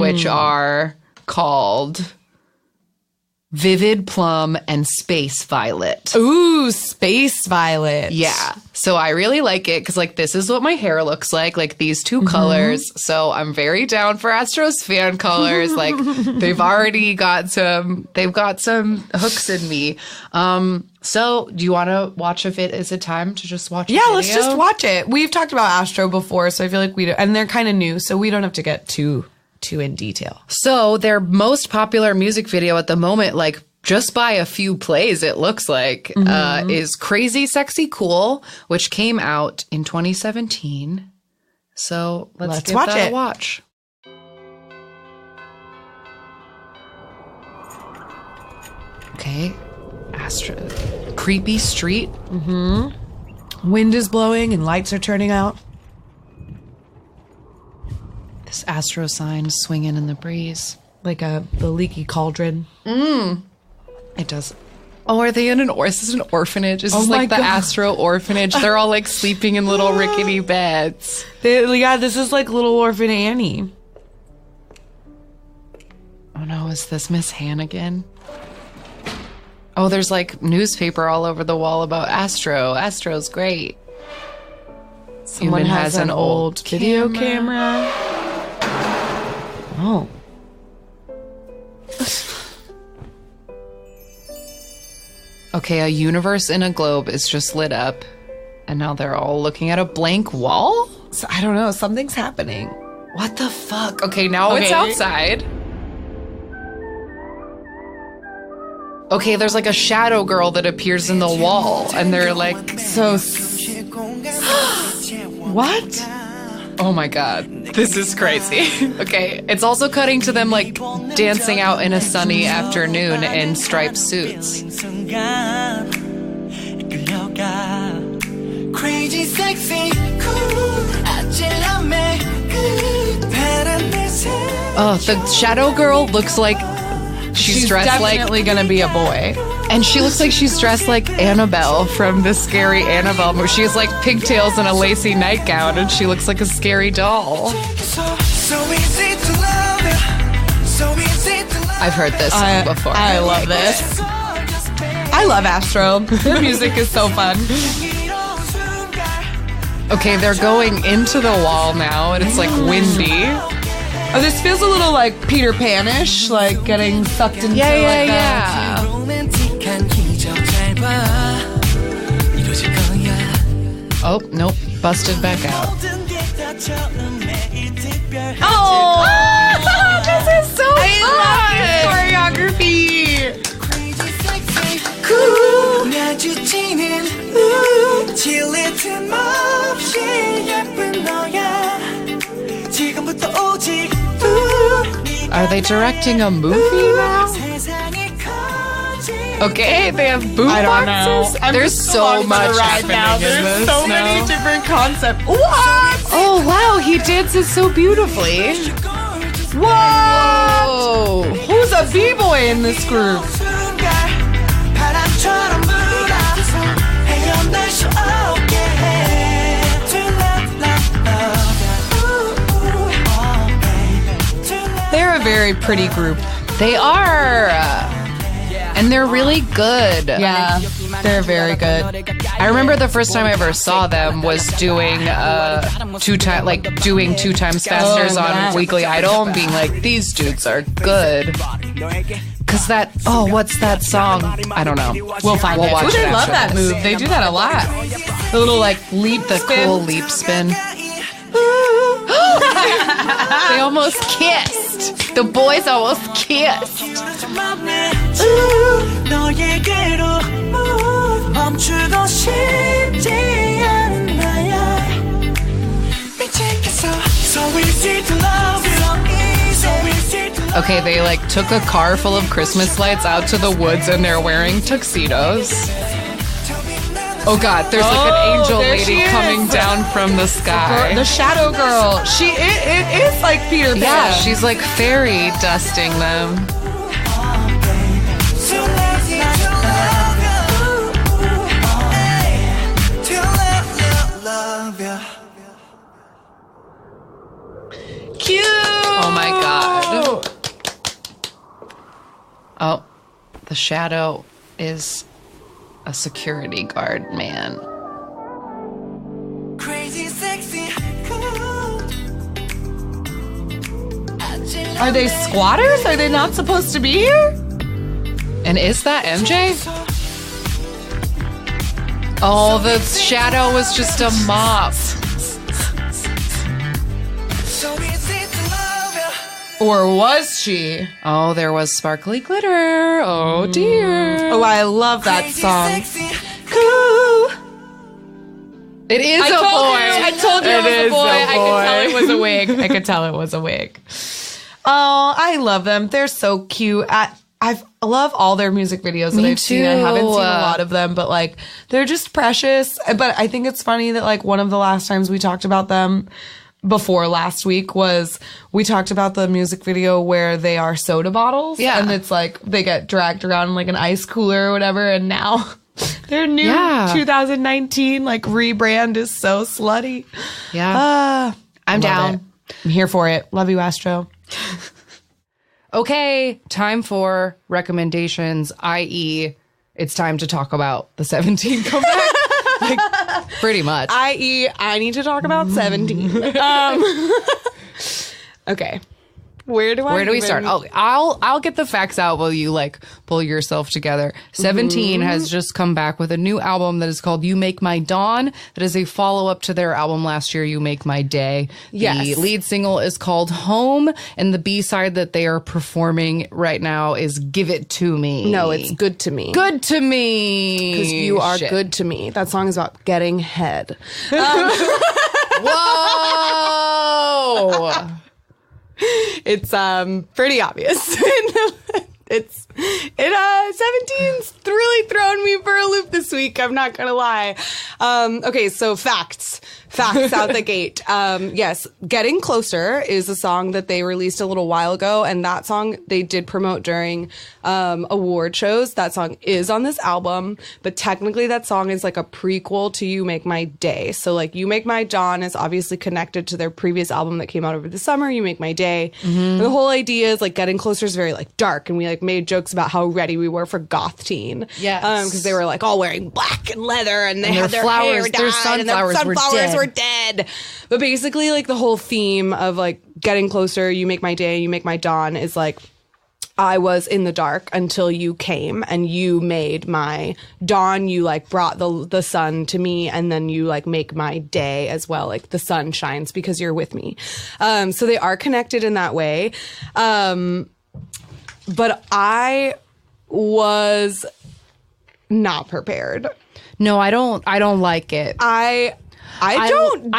which are called Vivid Plum and Space Violet. Ooh, Space Violet. Yeah. So I really like it because like this is what my hair looks like these 2 colors. So I'm very down for Astro's fan colors. Like they've got some hooks in me. So do you want to watch a vid? Is it time to just watch a video? Let's just watch it. We've talked about Astro before, so I feel like we do, and they're kind of new, so we don't have to get too in detail. So their most popular music video at the moment, like just by a few plays, it looks like, is Crazy Sexy Cool, which came out in 2017. So let's give watch that it. a watch. Okay. Astro. Creepy street. Wind is blowing and lights are turning out. This Astro sign swinging in the breeze. Like the leaky cauldron. It does. Oh, are they in is this an orphanage? Is this my like the God. Astro orphanage? They're all like sleeping in little rickety beds. This is like Little Orphan Annie. Oh no, is this Miss Hannigan? Oh, there's like newspaper all over the wall about Astro. Astro's great. Someone Human has an old video camera. Oh. Okay, a universe in a globe is just lit up, and now they're all looking at a blank wall? So, I don't know. Something's happening. What the fuck? Okay, now it's Okay. outside. Okay, there's like a shadow girl that appears in the wall, and they're like, So What? Oh my god, this is crazy. Okay, it's also cutting to them like dancing out in a sunny afternoon in striped suits. Crazy, sexy, cool. Oh, the shadow girl looks like she's dressed like, definitely gonna be a boy. and she looks like she's dressed like Annabelle from the scary Annabelle movie. She has like pigtails and a lacy nightgown, and she looks like a scary doll. I've heard this song before. I love this. I love Astro. Their music is so fun. Okay, they're going into the wall now, and it's like windy. Oh, this feels a little like Peter Pan-ish, like getting sucked into Yeah. Oh, nope. Busted back out. Oh, This is so I love this choreography. Are they directing a movie now? Okay, they have boom I don't know. boxes. I'm There's just so along for much the ride happening now. in There's this so now. many different concepts. What? Oh wow, he dances so beautifully. Whoa! Who's a b-boy in this group? They're a very pretty group. They are. And they're really good. Yeah, they're very good. I remember the first time I ever saw them was doing two times fasters on Weekly Idol and being like, these dudes are good. Cause what's that song? I don't know. We'll find it. watch Ooh, they it love after that this. move. They do that a lot. The little like leap, The spin. cool leap spin. They almost kissed. The boys almost kissed. Okay, they like took a car full of Christmas lights out to the woods and they're wearing tuxedos. Oh god, there's like an angel there lady she is. coming down from the sky. The shadow girl. It is like Peter Pan. Yeah, she's like fairy dusting them. cute. Oh my god. Oh, the shadow is a security guard man. Crazy, sexy, cool. Are they squatters? Are they not supposed to be here? And is that MJ? Oh, the shadow was just a mop. So easy to love you. Or was she? Oh, there was sparkly glitter. Oh dear. Oh, I love that Crazy, song. sexy, It is I a told boy. you it was a is boy. I could tell boy. it was a wig. I could tell it was a wig. Oh, I love them. They're so cute. I love all their music videos that Me I've seen. I haven't too. seen a lot of them, but like they're just precious. But I think it's funny that like one of the last times we talked about them before last week was we talked about the music video where they are soda bottles. Yeah. And it's like they get dragged around in like an ice cooler or whatever. And now their new Yeah. 2019 like rebrand is so slutty. Yeah. I'm Love down. it. I'm here for it. Love you, Astro. Okay, time for recommendations, i.e., it's time to talk about the 17 comeback. Like, pretty much. I.e., I need to talk about 17. Okay. Where do we start? Oh, I'll get the facts out while you like pull yourself together. 17 has just come back with a new album that is called You Make My Dawn. That is a follow-up to their album last year, You Make My Day. Yes. The lead single is called Home, and the B-side that they are performing right now is Give It To Me. No, it's Good To Me. Good to me. Because you are Shit. good to me. That song is about getting head. Whoa! It's pretty obvious. 17's really thrown me for a loop this week. I'm not gonna lie. Okay, so facts out the gate. Yes, Getting Closer is a song that they released a little while ago, and that song they did promote during award shows. That song is on this album, but technically that song is like a prequel to You Make My Day. So like You Make My Dawn is obviously connected to their previous album that came out over the summer, You Make My Day. And the whole idea is like Getting Closer is very like dark, and we like made jokes about how ready we were for goth teen. Yes. Because they were like all wearing black and leather, and they had their flowers, hair dyed, their and their sunflowers were dead. But basically, like the whole theme of like Getting Closer, You Make My Day, You Make My Dawn is like, I was in the dark until you came and you made my dawn. You like brought the sun to me, and then you like make my day as well. Like the sun shines because you're with me. So they are connected in that way. But I was not prepared. No, I don't like it. I don't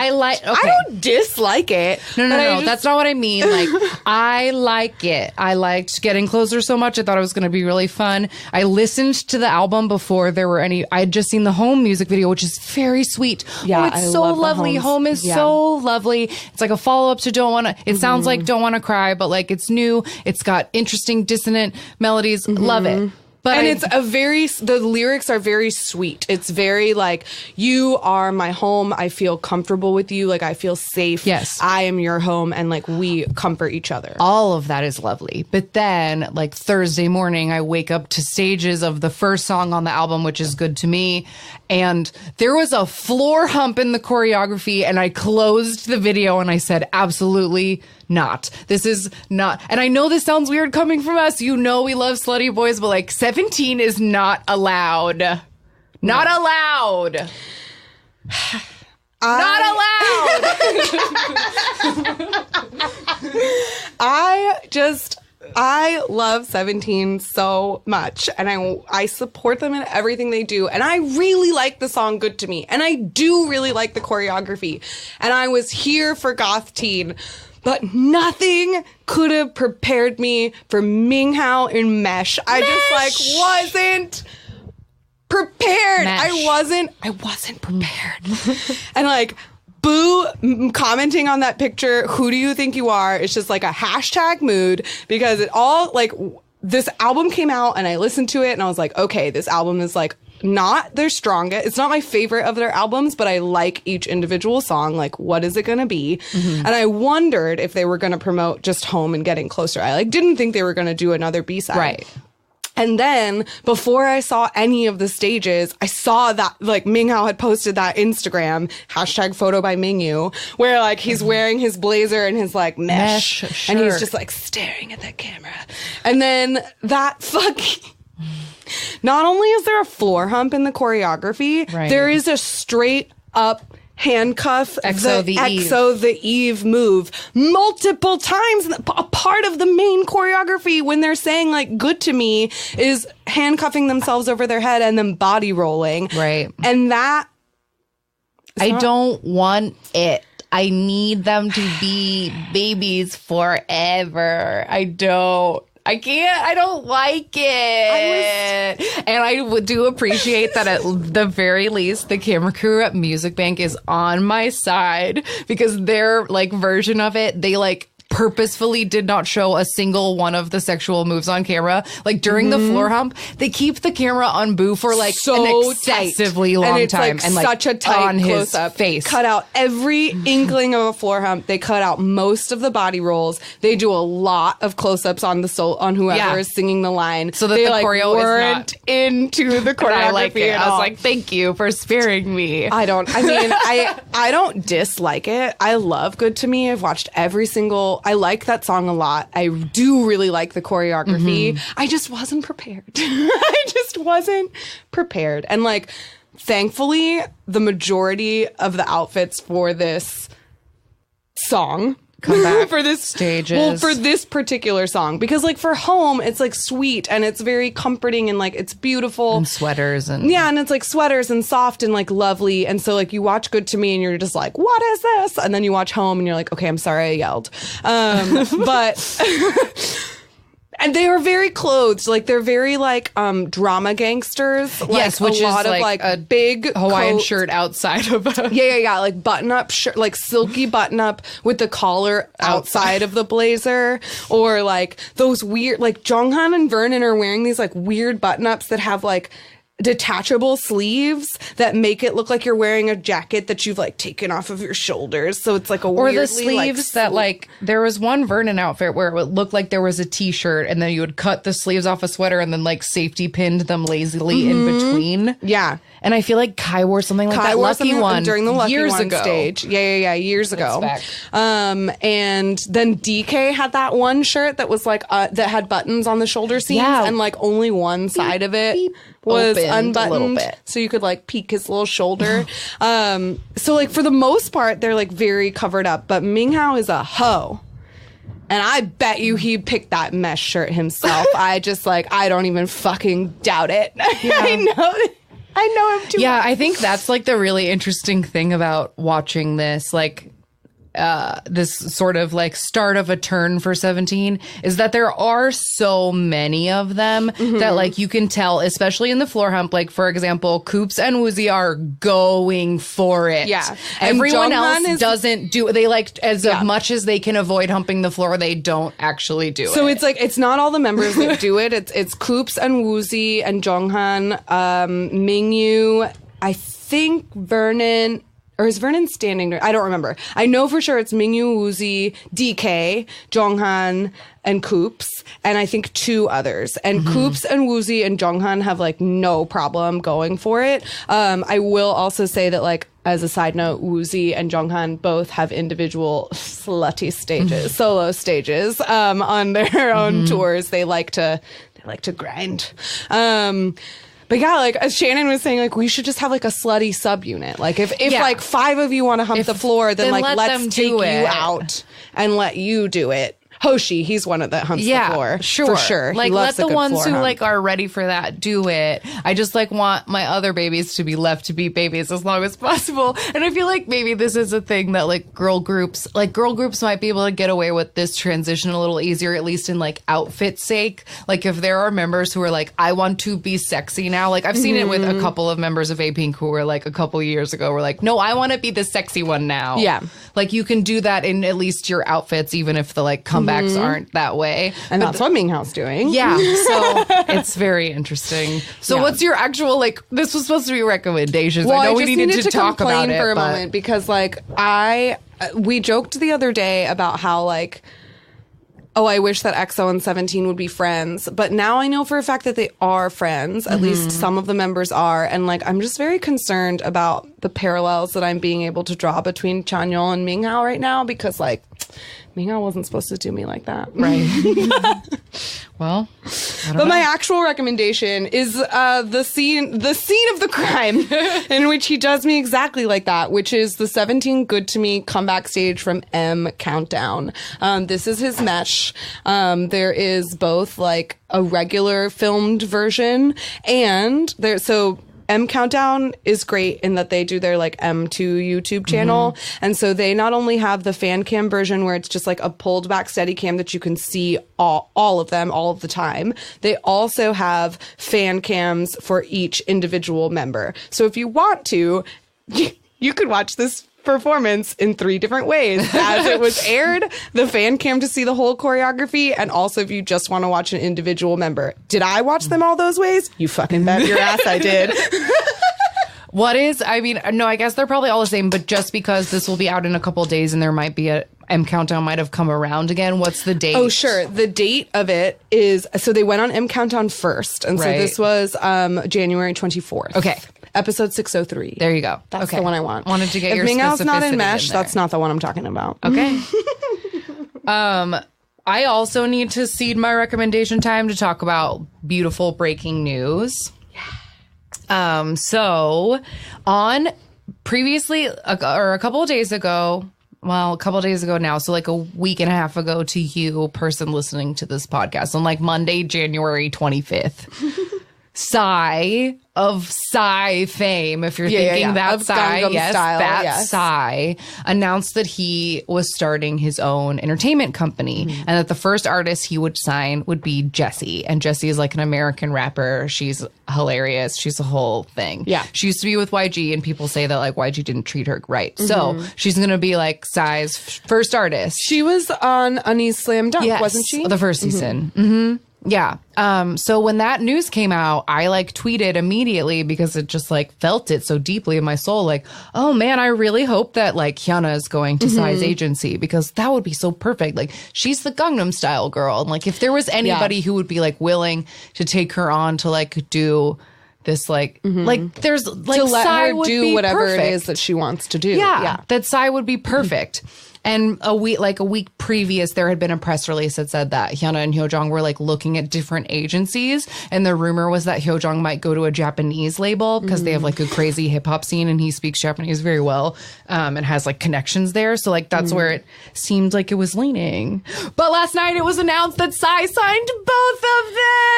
dislike it. No. That's not what I mean. Like, I like it. I liked Getting Closer so much. I thought it was going to be really fun. I listened to the album before there were any. I had just seen the Home music video, which is very sweet. Yeah, it's I so love the lovely. Homes. Home is so lovely. It's like a follow up to Don't Wanna. It sounds like Don't Wanna Cry, but like it's new. It's got interesting dissonant melodies. Love it. But the lyrics are very sweet. It's very like, you are my home. I feel comfortable with you. Like I feel safe. Yes. I am your home. And like we comfort each other. all of that is lovely. But then, like Thursday morning, I wake up to stages of the first song on the album, which is Good to Me. And there was a floor hump in the choreography, and I closed the video and I said, absolutely not. This is not. And I know this sounds weird coming from us. You know we love slutty boys, but like 17 is not allowed. Not allowed. Not allowed. I love 17 so much, and I support them in everything they do, and I really like the song Good to Me, and I do really like the choreography, and I was here for goth teen, but nothing could have prepared me for Minghao in Mesh. I just like wasn't prepared. Mesh. I wasn't prepared. And like Boo commenting on that picture, who do you think you are? It's just like a hashtag mood, because it all like this album came out and I listened to it and I was like, okay, this album is like not their strongest. It's not my favorite of their albums, but I like each individual song. Like, what is it going to be? Mm-hmm. And I wondered if they were going to promote just Home and Getting Closer. I like didn't think they were going to do another B-side. Right. And then before I saw any of the stages, I saw that like Minghao had posted that Instagram hashtag photo by Mingyu, where like he's wearing his blazer and his like mesh and he's just like staring at that camera. And then that fucking, not only is there a floor hump in the choreography, right, there is a straight up handcuff the Eve move multiple times. A part of the main choreography when they're saying like good to me is handcuffing themselves over their head and then body rolling. Right. And that don't want it. I need them to be babies forever. I can't. I don't like it. And I do appreciate that at the very least, the camera crew at Music Bank is on my side, because their like version of it, they like purposefully did not show a single one of the sexual moves on camera. Like during the floor hump, they keep the camera on Boo for like an excessively long time. And like such a tight on close his up. face. Cut out every inkling of a floor hump. They cut out most of the body rolls. They do a lot of close ups on on whoever is singing the line. So that they the like choreo weren't is not into the choreography. I like it. At I was all. like, thank you for sparing me. I don't dislike it. I love Good to Me. I've watched every single I like that song a lot. I do really like the choreography. I just wasn't prepared. I just wasn't prepared. And like, thankfully, the majority of the outfits for this song come back for this stages. Well, for this particular song, because like for Home, it's like sweet and it's very comforting and like it's beautiful and sweaters and and it's like sweaters and soft and like lovely. And so like you watch Good to Me and you're just like, what is this? And then you watch Home and you're like, okay, I'm sorry I yelled, but. And they are very clothed, like they're very like drama gangsters. Like, yes, which a lot is of like a big Hawaiian coat. shirt outside of a Yeah, like button up shirt, like silky button up with the collar outside of the blazer, or like those weird, like Jonghan and Vernon are wearing these like weird button ups that have like detachable sleeves that make it look like you're wearing a jacket that you've like taken off of your shoulders. So it's like a or weirdly, the sleeves that like there was one Vernon outfit where it would look like there was a t-shirt and then you would cut the sleeves off a sweater and then like safety pinned them lazily in between. Yeah. And I feel like Kai wore something like that wore Lucky something One during the Lucky years One ago. stage. Yeah, years ago. back. And then DK had that one shirt that was like that had buttons on the shoulder seams, Yeah. and like only one side of it was opened a unbuttoned, little bit. so you could like peek his little shoulder. So like for the most part, they're like very covered up. But Minghao is a hoe. And I bet you he picked that mesh shirt himself. I don't even fucking doubt it. I know him too. Yeah, I think that's like the really interesting thing about watching this, like this sort of like start of a turn for 17 is that there are so many of them that like you can tell, especially in the floor hump, like for example, Coops and Woozy are going for it. Yeah. Everyone And else doesn't do, they like as much as they can avoid humping the floor, they don't actually do it. So it's like, it's not all the members that do it. It's Coops and Woozy and Jonghan, Mingyu, I think Vernon. Or is Vernon standing? I don't remember. I know for sure it's Mingyu, Woozy, DK, Jonghan, and Coops, and I think two others. And Coops and Woozy and Jonghan have like no problem going for it. I will also say that like as a side note, Woozy and Jonghan both have individual slutty stages, solo stages on their own tours. They like to grind. But yeah, like as Shannon was saying, like we should just have like a slutty subunit. Like if like 5 of you want to hump the floor, then like let's take you out and let you do it. Hoshi, he's one of that humps the floor. For sure. Like He loves let a the good ones floor who hump. like are ready for that do it. I just like want my other babies to be left to be babies as long as possible. And I feel like maybe this is a thing that like girl groups might be able to get away with this transition a little easier, at least in like outfit sake. Like if there are members who are like, I want to be sexy now. Like I've seen it with a couple of members of A-Pink who were like a couple years ago were like, no, I want to be the sexy one now. Yeah. Like you can do that in at least your outfits, even if the like comebacks aren't that way. And that's what Minghao's doing. Yeah, so it's very interesting. So what's your actual, like, this was supposed to be recommendations. Well, I know we just needed to talk about it. for a but- moment because like we joked the other day about how like, oh, I wish that EXO and 17 would be friends. But now I know for a fact that they are friends. At least some of the members are. And like, I'm just very concerned about the parallels that I'm being able to draw between Chanyeol and Minghao right now because like, Minghao wasn't supposed to do me like that. Right. Well, But my actual recommendation is the scene of the crime in which he does me exactly like that, which is the 17 Good to Me comeback stage from M Countdown. This is his mesh. There is both like a regular filmed version and M Countdown is great in that they do their like M2 YouTube channel. And so they not only have the fan cam version where it's just like a pulled back steady cam that you can see all of them all of the time. They also have fan cams for each individual member. So if you want to, you could watch this performance in 3 different ways as it was aired, the fan cam to see the whole choreography, and also if you just want to watch an individual member. Did I watch them all those ways? You fucking bet your ass I did. I guess they're probably all the same, but just because this will be out in a couple of days and there might be M Countdown might have come around again. What's the date? Oh, sure. The date of it is, so they went on M Countdown first. And so this was January 24th. Okay. Episode 603. There you go. That's the one I want. Wanted to get your If Minghao's not in specificity Mesh, in there. that's not the one I'm talking about. Okay. I also need to cede my recommendation time to talk about beautiful breaking news. So on previously, or a couple of days ago, well, a couple of days ago now, so like a week and a half ago to you, person listening to this podcast, on like Monday, January 25th, Psy of Psy fame, if you're thinking that Psy, yes, that Psy, announced that he was starting his own entertainment company and that the first artist he would sign would be Jessie. And Jessie is like an American rapper. She's hilarious. She's a whole thing. Yeah. She used to be with YG, and people say that like YG didn't treat her right. So she's going to be like Psy's first artist. She was on Unnie's Slam Dunk, wasn't she? The first season. Yeah. So when that news came out, I like tweeted immediately because it just like felt it so deeply in my soul. Like, oh man, I really hope that like Hyuna is going to Psy's agency, because that would be so perfect. Like, she's the Gangnam Style girl. And like, if there was anybody who would be like willing to take her on to like do this, like there's like to let Psy her would do be whatever perfect. it is that she wants to do. Yeah. That Psy would be perfect. And a week previous, there had been a press release that said that Hyuna and Hyojong were like looking at different agencies, and the rumor was that Hyojong might go to a Japanese label because they have like a crazy hip hop scene, and he speaks Japanese very well, and has like connections there. So like that's where it seemed like it was leaning. But last night it was announced that Psy signed both of them.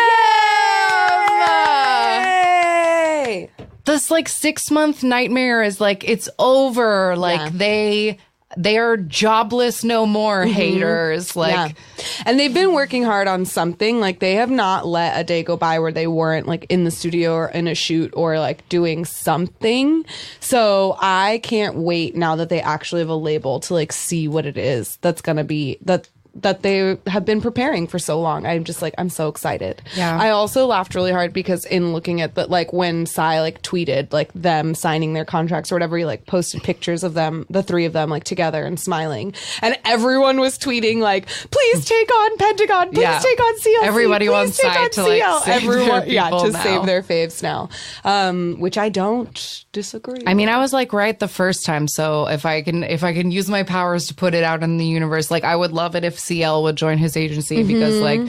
Yay! This like 6-month nightmare is like, it's over. Like they are jobless no more, haters. Like, and they've been working hard on something. Like, they have not let a day go by where they weren't like in the studio or in a shoot or like doing something. So I can't wait now that they actually have a label to like see what it is that's gonna be that they have been preparing for so long. I'm just like, I'm so excited. Yeah. I also laughed really hard because in looking at the, like when Psy like tweeted like them signing their contracts or whatever, he like posted pictures of them, the three of them like together and smiling. And everyone was tweeting like, please take on Pentagon, please take on CLC. Everybody wants Psy to like save their people now. Save their faves now. Which I don't disagree. I mean, I was like right the first time. So if I can use my powers to put it out in the universe, like I would love it if CL would join his agency, because like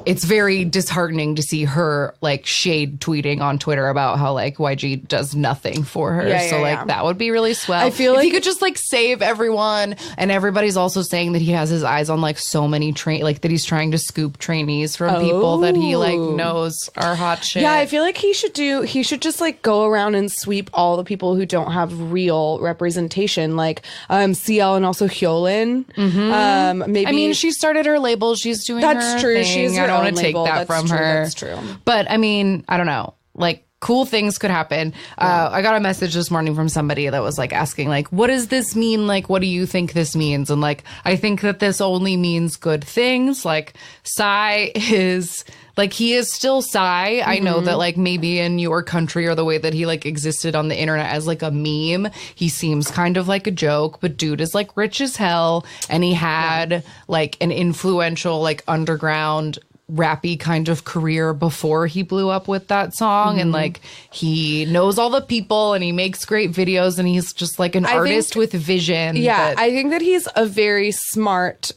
it's very disheartening to see her like shade tweeting on Twitter about how like YG does nothing for her. That would be really swell. I feel like he could just like save everyone. And everybody's also saying that he has his eyes on like so many like that he's trying to scoop trainees from people that he like knows are hot shit. Yeah, I feel like he should just like go around and sweep all the people who don't have real representation, like CL and also Hyolyn. Maybe, I mean, she started her label. She's doing that's her true. thing. I don't want to take that from her. That's true. But I mean, I don't know. Like, cool things could happen. I got a message this morning from somebody that was like asking, like, what does this mean? Like, what do you think this means? And like, I think that this only means good things. Like, Psy is like, he is still Psy. I know that like maybe in your country or the way that he like existed on the internet as like a meme, he seems kind of like a joke, but dude is like rich as hell. And he had like an influential, like underground rappy kind of career before he blew up with that song. And like, he knows all the people and he makes great videos, and he's just like an artist with vision. Yeah, I think that he's a very smart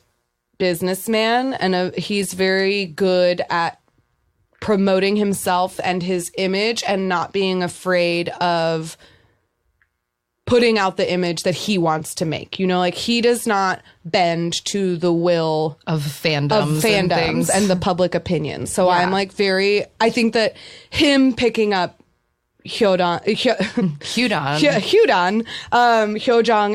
businessman, and he's very good at promoting himself and his image and not being afraid of putting out the image that he wants to make. You know, like, he does not bend to the will of fandoms and the public opinion. So I'm like I think that him picking up Hyojong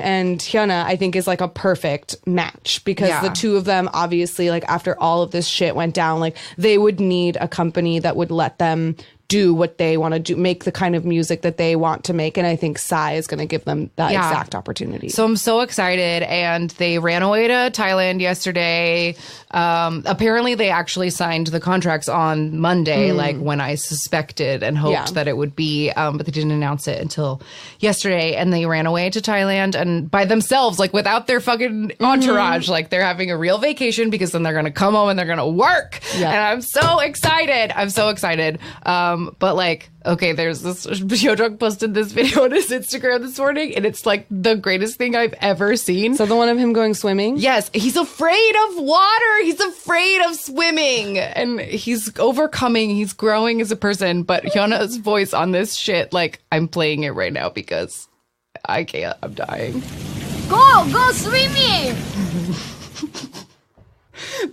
and Hyuna, I think is like a perfect match, because the two of them, obviously, like after all of this shit went down, like they would need a company that would let them do what they want to do, make the kind of music that they want to make. And I think Psy is going to give them that exact opportunity. So I'm so excited. And they ran away to Thailand yesterday. Apparently they actually signed the contracts on Monday, like when I suspected and hoped that it would be, but they didn't announce it until yesterday. And they ran away to Thailand, and by themselves, like without their fucking entourage. Like, they're having a real vacation, because then they're going to come home and they're going to work. And I'm so excited. But like, okay, there's this Hyojung posted this video on his Instagram this morning, and it's like the greatest thing I've ever seen. So the one of him going swimming? Yes, he's afraid of water. He's afraid of swimming, and he's overcoming. He's growing as a person. But Hyuna's voice on this shit, like, I'm playing it right now because I can't. I'm dying. Go swimming!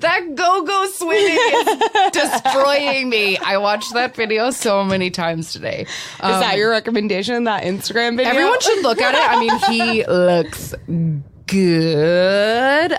That go swimming is destroying me. I watched that video so many times today. Is that your recommendation, that Instagram video? Everyone should look at it. I mean, he looks good.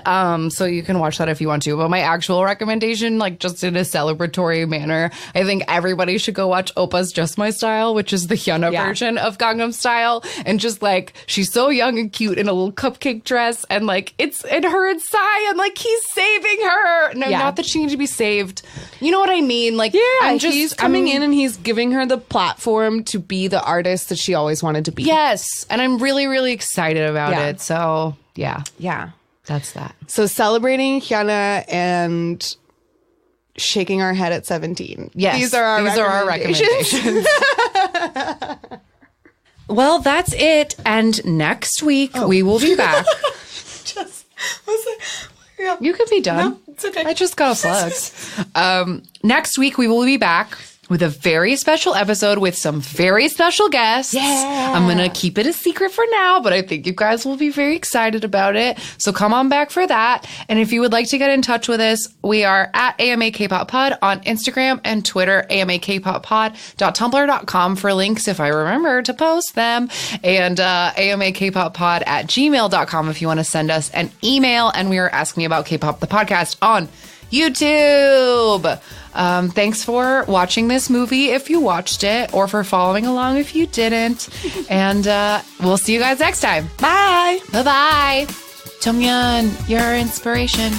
So you can watch that if you want to. But my actual recommendation, like just in a celebratory manner, I think everybody should go watch Oppa's Just My Style, which is the Hyuna version of Gangnam Style. And just like, she's so young and cute in a little cupcake dress. And like, it's in her and Psy, and like, he's saving her. No, not that she needs to be saved. You know what I mean? Like, he's coming in and he's giving her the platform to be the artist that she always wanted to be. Yes. And I'm really, really excited about it. So yeah, that's that. So celebrating Hyuna and shaking our head at 17. Yes, these are our recommendations. Well, that's it. And next week we will be back. You could be done. No, it's okay. I just got plugged. Next week we will be back with a very special episode with some very special guests. Yeah. I'm going to keep it a secret for now, but I think you guys will be very excited about it. So come on back for that. And if you would like to get in touch with us, we are at AMAK Kpop Pod on Instagram and Twitter, amakpoppod.tumblr.com for links if I remember to post them, and amakpoppod@gmail.com if you want to send us an email. And we are asking about K-pop, the podcast on YouTube. Thanks for watching this movie if you watched it, or for following along if you didn't. And we'll see you guys next time. Bye. Bye-bye. Jonghyun, your inspiration.